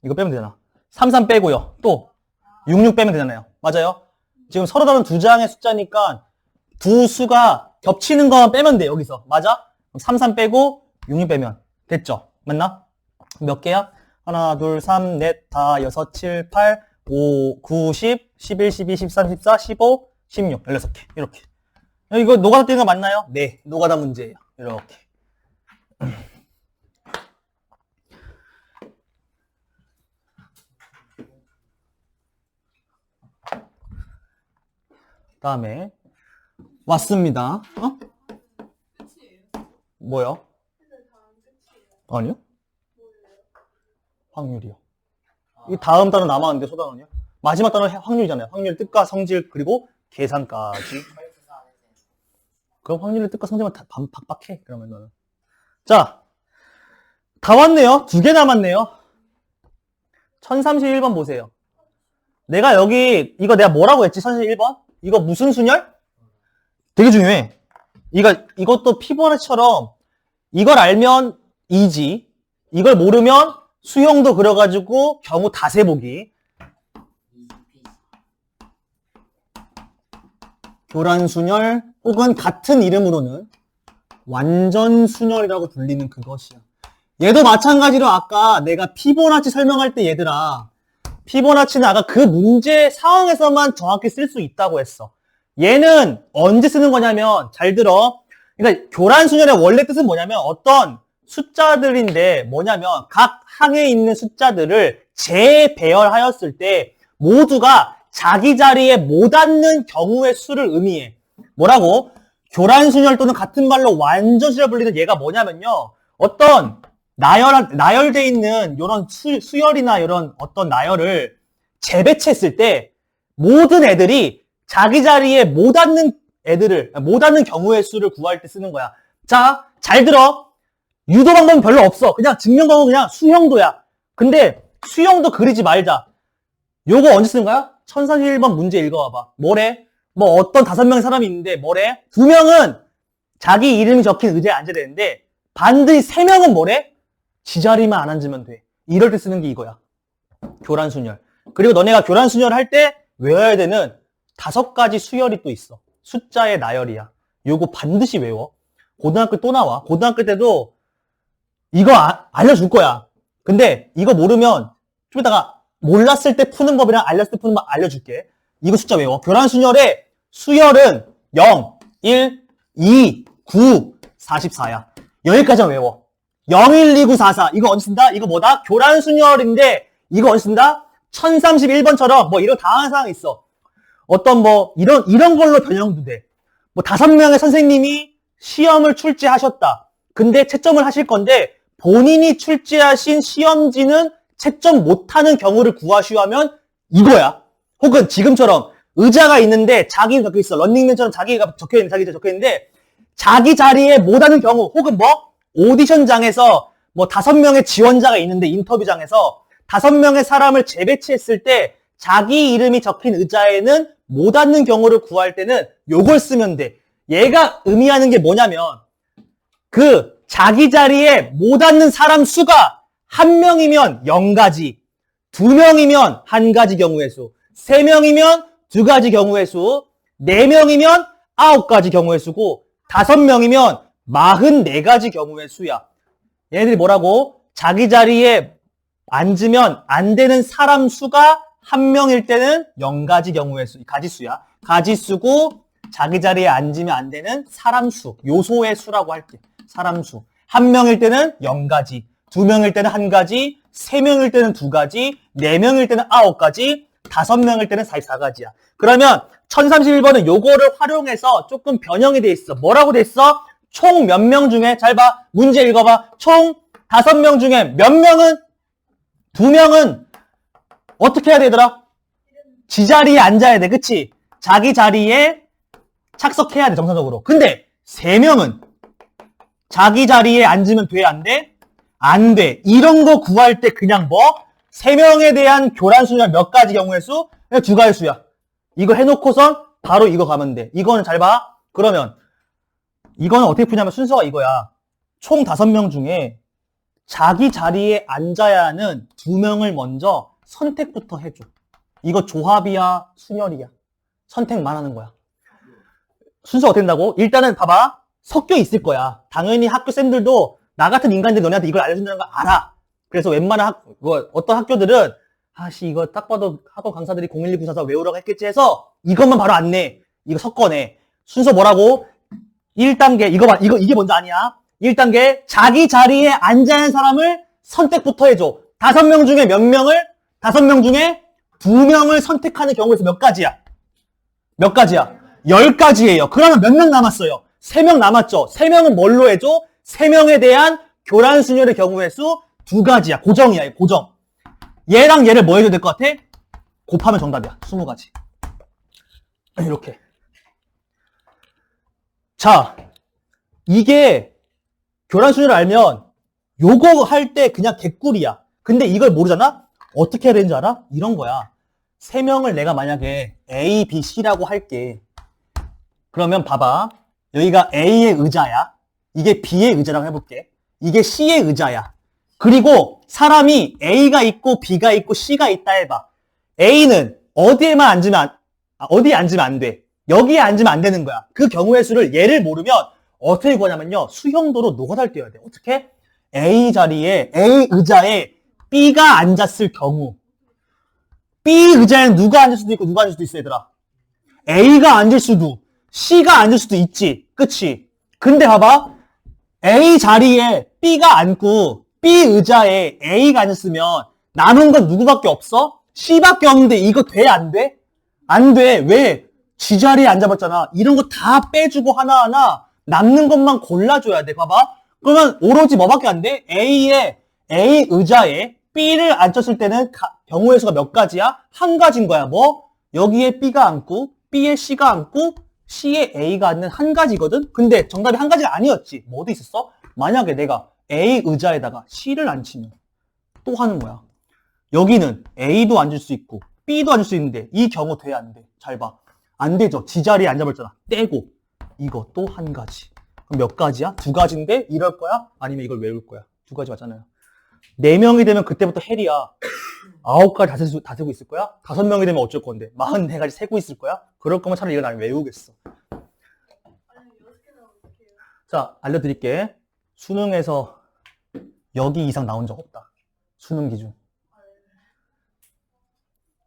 이거 빼면 되잖아. 3, 3 빼고요. 또, 6, 6 빼면 되잖아요. 맞아요? 지금 서로 다른 두 장의 숫자니까 두 수가 겹치는 것만 빼면 돼, 여기서. 맞아? 3, 3 빼고 6, 6 빼면. 됐죠? 맞나? 몇 개야? 하나, 둘, 3, 넷, 다, 6, 7, 8, 5, 9, 10, 11, 12, 13, 14, 15, 16, 16개. 이렇게. 이거 노가다 뜨는 거 맞나요? 네. 노가다 문제예요. 이렇게. 다음에 왔습니다. 뭐요? 아니요? 확률이요. 이 다음 단어 남았는데 소단원이요? 마지막 단어 확률이잖아요. 확률 뜻과 성질 그리고 계산까지. 그럼 확률의 뜻과 성질만 다 박박해. 그러면 너는. 자, 다 왔네요. 2개 남았네요. 1031번 보세요. 내가 여기 이거 내가 뭐라고 했지? 1031번? 이거 무슨 순열? 되게 중요해. 이것도 피보나치처럼 이걸 알면 이지. 이걸 모르면 수형도 그려가지고 경우 다 세보기. 교란순열 혹은 같은 이름으로는 완전순열이라고 불리는 그것이야. 얘도 마찬가지로 아까 내가 피보나치 설명할 때 얘들아, 피보나치는 아까 그 문제 상황에서만 정확히 쓸 수 있다고 했어. 얘는 언제 쓰는 거냐면, 잘 들어. 그러니까 교란순열의 원래 뜻은 뭐냐면 어떤 숫자들인데 뭐냐면 각 항에 있는 숫자들을 재배열하였을 때 모두가 자기 자리에 못 앉는 경우의 수를 의미해. 뭐라고? 교란순열 또는 같은 말로 완전순열 불리는 얘가 뭐냐면요. 어떤 나열돼 있는 이런 수열이나 이런 어떤 나열을 재배치했을 때 모든 애들이 자기 자리에 못 앉는 경우의 수를 구할 때 쓰는 거야. 자, 잘 들어. 유도 방법은 별로 없어. 그냥 증명 방법은 그냥 수형도야. 근데 수형도 그리지 말자. 요거 언제 쓰는 거야? 1031번 문제 읽어봐봐. 뭐래? 뭐 어떤 5명의 사람이 있는데 뭐래? 2명은 자기 이름이 적힌 의자에 앉아야 되는데 반드시 3명은 뭐래? 지자리만 안 앉으면 돼. 이럴 때 쓰는 게 이거야. 교란순열. 그리고 너네가 교란순열 할 때 외워야 되는 5가지 수열이 또 있어. 숫자의 나열이야. 요거 반드시 외워. 고등학교 또 나와. 고등학교 때도 이거 알려줄 거야. 근데 이거 모르면 좀 이따가 몰랐을 때 푸는 법이랑 알렸을 때 푸는 법 알려줄게. 이거 숫자 외워. 교란순열의 수열은 0, 1, 2, 9, 44야. 여기까지만 외워. 0, 1, 2, 9, 4, 4. 이거 언제 쓴다? 이거 뭐다? 교란순열인데 이거 언제 쓴다? 1031번처럼 뭐 이런 당황한 상황이 있어. 어떤 뭐 이런 걸로 변형도 돼. 뭐 5명의 선생님이 시험을 출제하셨다. 근데 채점을 하실 건데 본인이 출제하신 시험지는 채점 못하는 경우를 구하시오 하면 이거야. 혹은 지금처럼 의자가 있는데 자기 이름 적혀있어. 런닝맨처럼 자기가 적혀있는 자기 적혀있는데 자기 자리에 못하는 경우 혹은 뭐 오디션장에서 뭐 5명의 지원자가 있는데 인터뷰장에서 5명의 사람을 재배치했을 때 자기 이름이 적힌 의자에는 못 앉는 경우를 구할 때는 요걸 쓰면 돼. 얘가 의미하는 게 뭐냐면 그 자기 자리에 못 앉는 사람 수가 1명이면 0가지, 2명이면 1가지 경우의 수, 3명이면 2가지 경우의 수, 4명이면 9가지 경우의 수고 5명이면 44가지 경우의 수야. 얘네들이 뭐라고? 자기 자리에 앉으면 안 되는 사람 수가 1명일 때는 0가지 경우의 수, 가지수야. 가지수고 자기 자리에 앉으면 안 되는 사람 수, 요소의 수라고 할게. 사람 수. 1명일 때는 0가지, 2명일 때는 1가지, 3명일 때는 2가지, 4명일 때는 9가지, 5명일 때는 44가지야. 그러면 1031번은 요거를 활용해서 조금 변형이 돼 있어. 뭐라고 돼 있어? 총 몇 명 중에, 잘 봐. 문제 읽어봐. 총 5명 중에 몇 명은, 2명은 어떻게 해야 되더라? 지자리에 앉아야 돼. 그치? 자기 자리에 착석해야 돼, 정상적으로. 근데 3명은 자기 자리에 앉으면 돼, 안 돼? 안 돼. 이런 거 구할 때 그냥 뭐? 3명에 대한 교란 수냐 몇 가지 경우의 수? 그냥 2가지 수야. 이거 해놓고선 바로 이거 가면 돼. 이거는 잘 봐. 그러면 이거는 어떻게 푸냐면 순서가 이거야. 총 5명 중에 자기 자리에 앉아야 하는 2명을 먼저 선택부터 해줘. 이거 조합이야, 순열이야. 선택만 하는 거야. 순서가 어떻게 된다고? 일단은 봐봐. 섞여 있을 거야. 당연히 학교 쌤들도 나 같은 인간들이 너네한테 이걸 알려준다는 거 알아. 그래서 웬만한 어떤 학교들은 이거 딱 봐도 학원 강사들이 01294 외우라고 했겠지 해서 이것만 바로 안 내. 이거 섞어내. 순서 뭐라고? 1단계, 이거 봐. 이게 먼저 아니야. 1단계, 자기 자리에 앉아야 하는 사람을 선택부터 해줘. 5명 중에 몇 명을? 5명 중에 2명을 선택하는 경우에서 몇 가지야? 몇 가지야? 10가지예요. 그러면 몇 명 남았어요? 3명 남았죠? 3명은 뭘로 해줘? 3명에 대한 교란 순열의 경우의 수 2가지야. 고정이야. 고정. 얘랑 얘를 뭐 해줘야 될 것 같아? 곱하면 정답이야. 20가지. 이렇게. 자, 이게 교란 순열을 알면 요거 할 때 그냥 개꿀이야. 근데 이걸 모르잖아? 어떻게 해야 되는지 알아? 이런 거야. 3명을 내가 만약에 A, B, C라고 할게. 그러면 봐봐. 여기가 A의 의자야. 이게 B의 의자라고 해볼게. 이게 C의 의자야. 그리고 사람이 A가 있고 B가 있고 C가 있다 해봐. A는 어디에 앉으면 안 돼. 여기에 앉으면 안 되는 거야. 그 경우의 수를 얘를 모르면 어떻게 구하냐면요. 수형도로 노가다를 떼어야 돼. 어떻게? A 자리에 A 의자에 B가 앉았을 경우 B 의자에는 누가 앉을 수도 있고 누가 앉을 수도 있어 얘들아. A가 앉을 수도 C가 앉을 수도 있지. 그치? 근데 봐봐. A 자리에 B가 앉고 B 의자에 A가 앉았으면 남은 건 누구밖에 없어? C밖에 없는데 이거 돼? 안 돼? 안 돼. 왜? G 자리에 앉아봤잖아. 이런 거 다 빼주고 하나하나 남는 것만 골라줘야 돼. 봐봐. 그러면 오로지 뭐밖에 안 돼? A 의자에 B를 앉혔을 때는 경우의 수가 몇 가지야? 1가지인 거야. 뭐? 여기에 B가 앉고 B에 C가 앉고 C에 A가 앉는 1가지거든? 근데 정답이 1가지가 아니었지. 뭐 어디 있었어? 만약에 내가 A 의자에다가 C를 앉히면 또 하는 거야. 여기는 A도 앉을 수 있고 B도 앉을 수 있는데 이 경우 돼? 안 돼? 잘 봐. 안 되죠. G 자리에 앉아버렸잖아. 떼고 이거 또 1가지. 그럼 몇 가지야? 2가지인데 이럴 거야? 아니면 이걸 외울 거야? 2가지 맞잖아요. 4명이 되면 그때부터 헬이야. 9가지 다 세고 있을 거야? 5명이 되면 어쩔 건데? 44가지 세고 있을 거야? 그럴 거면 차라리 이걸 나는 외우겠어. 자, 알려드릴게. 수능에서 여기 이상 나온 적 없다. 수능 기준.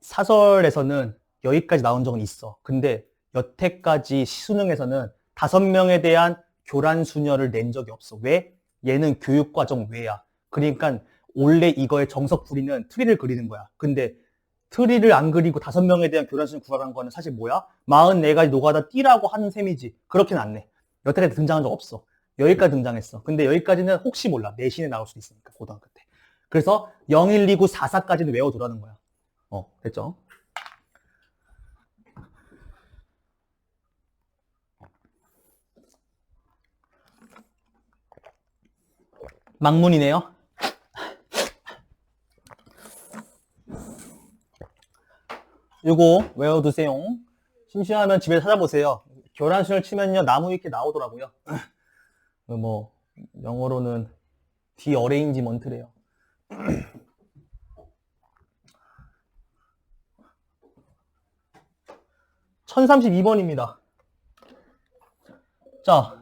사설에서는 여기까지 나온 적은 있어. 근데 여태까지 수능에서는 5명에 대한 교란 수녀를 낸 적이 없어. 왜? 얘는 교육과정 외야. 그러니까 원래 이거의 정석 풀이는 트리를 그리는 거야. 근데 트리를 안 그리고 5명에 대한 교란 수녀 구하라는 거는 사실 뭐야? 44가지 노가다 띠라고 하는 셈이지. 그렇게는 안 내. 여태까지 등장한 적 없어. 여기까지 등장했어. 근데 여기까지는 혹시 몰라. 내신에 나올 수도 있으니까, 고등학교 때. 그래서 0, 1, 2, 9, 4, 4까지는 외워두라는 거야. 됐죠? 막문이네요. 요거 외워두세요. 심심하면 집에 찾아보세요. 교란수를 치면요 나무 위키 나오더라고요. 뭐 영어로는 디어레인지먼트래요. 1032번입니다. 자,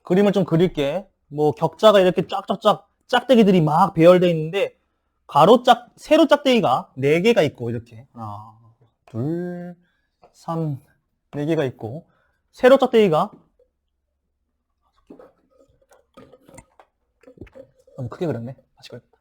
그림을 좀 그릴게. 뭐 격자가 이렇게 쫙쫙쫙 짝대기들이 막 배열되어 있는데 세로 짝대기가 4개가 있고 이렇게 하나, 둘, 3, 4개가 있고 세로 짝대기가 너무 크게 그렸네. 다시 그려야겠다.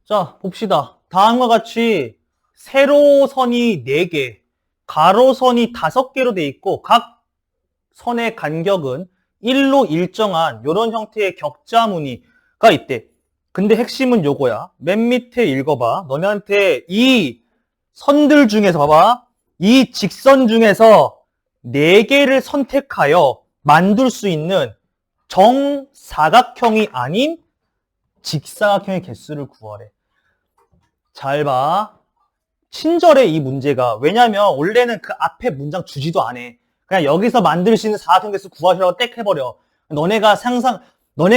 자, 봅시다. 다음과 같이 세로선이 4개, 가로선이 5개로 돼 있고 각 선의 간격은 1로 일정한 이런 형태의 격자 무늬가 있대. 근데 핵심은 요거야. 맨 밑에 읽어봐. 너네한테 이 선들 중에서 봐봐. 이 직선 중에서 4개를 선택하여 만들 수 있는 정사각형이 아닌 직사각형의 개수를 구하래. 잘 봐. 친절해, 이 문제가. 왜냐면 원래는 그 앞에 문장 주지도 않아. 그냥 여기서 만들 수 있는 사각형 개수 구하시라고 땡 해버려. 너네가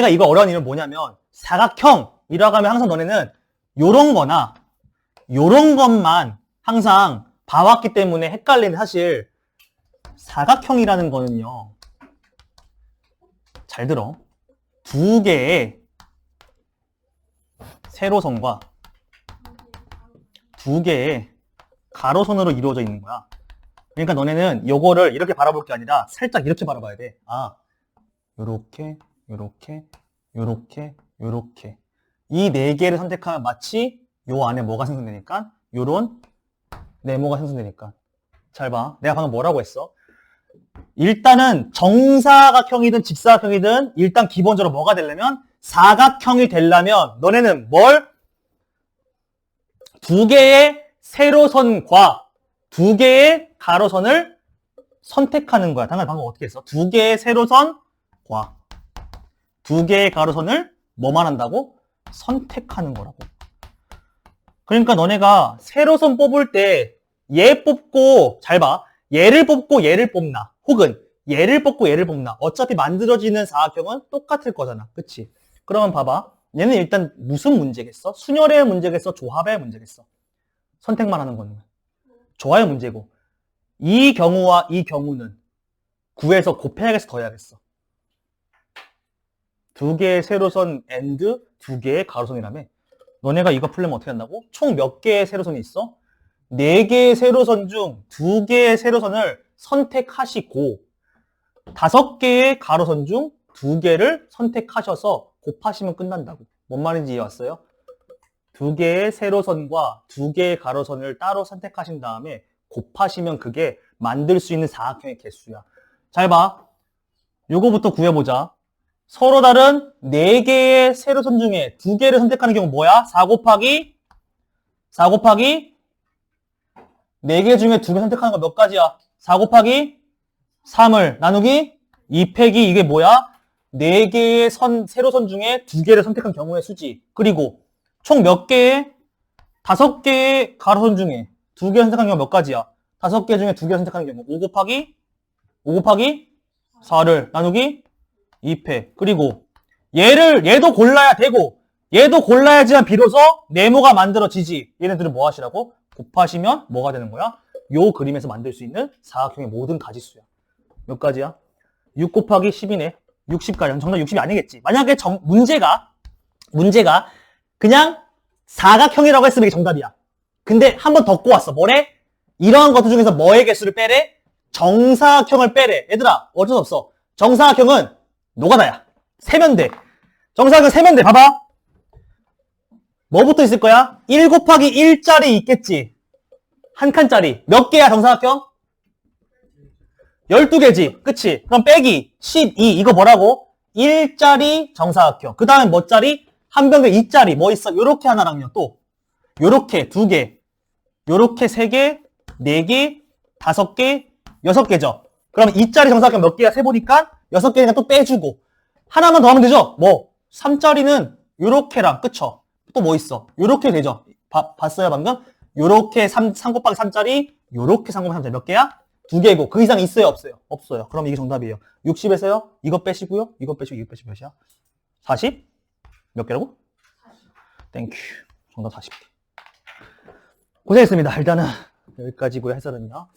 이거 어려운 이유는 뭐냐면 사각형이라고 하면 항상 너네는 요런 거나 요런 것만 항상 봐왔기 때문에 헷갈리는. 사실 사각형이라는 거는요, 잘 들어. 2개의 세로선과 2개의 가로선으로 이루어져 있는 거야. 그러니까 너네는 요거를 이렇게 바라볼 게 아니라 살짝 이렇게 바라봐야 돼. 아, 요렇게, 요렇게, 요렇게, 요렇게. 이 4개를 선택하면 마치 요 안에 뭐가 생성되니까? 요런 네모가 생성되니까. 잘 봐. 내가 방금 뭐라고 했어? 일단은 정사각형이든 직사각형이든 일단 기본적으로 뭐가 되려면 사각형이 되려면 너네는 뭘? 2개의 세로선과 2개의 가로선을 선택하는 거야. 당연히 방금 어떻게 했어? 2개의 세로선과 2개의 가로선을 뭐만 한다고? 선택하는 거라고. 그러니까 너네가 세로선 뽑을 때 얘 뽑고, 잘 봐. 얘를 뽑고 얘를 뽑나, 혹은 얘를 뽑고 얘를 뽑나, 어차피 만들어지는 사각형은 똑같을 거잖아. 그치? 그러면 봐봐. 얘는 일단 무슨 문제겠어? 순열의 문제겠어? 조합의 문제겠어? 선택만 하는 거는 조합의 문제고, 이 경우와 이 경우는 구해서 곱해야겠어, 더해야겠어? 2개의 세로선 and 2개의 가로선이라며. 너네가 이거 풀려면 어떻게 한다고? 총 몇 개의 세로선이 있어? 4개의 세로선 중 2개의 세로선을 선택하시고 5개의 가로선 중 2개를 선택하셔서 곱하시면 끝난다고. 뭔 말인지 이해 왔어요? 2개의 세로선과 2개의 가로선을 따로 선택하신 다음에 곱하시면 그게 만들 수 있는 사각형의 개수야. 잘 봐. 요거부터 구해보자. 서로 다른 4개의 세로선 중에 2개를 선택하는 경우 뭐야? 4 곱하기 4개 중에 2개 선택하는 거 몇 가지야? 4 곱하기 3을 나누기 2 빼기 이게 뭐야? 4개의 세로선 중에 2개를 선택한 경우의 수지. 그리고 총 몇 개의 5개의 가로선 중에 2개 선택한 경우 몇 가지야? 5개 중에 2개 선택하는 경우 5 곱하기 4를 나누기 2패. 그리고 얘도 골라야 되고 얘도 골라야지만 비로소 네모가 만들어지지. 얘네들은 뭐 하시라고? 곱하시면 뭐가 되는 거야? 요 그림에서 만들 수 있는 사각형의 모든 가지수야. 몇 가지야? 6 곱하기 10이네. 60가지. 정답 60이 아니겠지. 만약에 문제가 그냥 사각형이라고 했으면 이게 정답이야. 근데 한 번 더 꼬았어. 뭐래? 이러한 것들 중에서 뭐의 개수를 빼래? 정사각형을 빼래. 얘들아, 어쩔 수 없어. 정사각형은 노가다야. 세면 돼. 정사각형 세면 돼. 봐봐. 뭐부터 있을 거야? 1 곱하기 1짜리 있겠지. 한 칸짜리. 몇 개야, 정사각형? 12개지. 그치? 그럼 빼기 12. 이거 뭐라고? 1짜리 정사각형. 그 다음에 뭐 짜리? 한 병에 2짜리. 뭐 있어? 요렇게 하나랑요. 또 요렇게 2개. 요렇게 3개, 4개, 5개, 6개죠. 그럼 2짜리 정사각형 몇 개야? 세보니까 6개니까 또 빼주고. 하나만 더 하면 되죠? 뭐 3짜리는 요렇게랑 그쵸? 또 뭐 있어? 요렇게 되죠? 봤어요 방금? 요렇게 3 곱하기 3짜리 요렇게 3 곱하기 3짜리 몇 개야? 2개고 그 이상 있어요? 없어요? 없어요. 그럼 이게 정답이에요. 60에서요? 이거 빼시고요. 이거 빼시고 이거 빼시고 몇이야? 40? 몇 개라고? 땡큐. 정답 40개. 고생했습니다. 일단은 여기까지고요. 해설은요.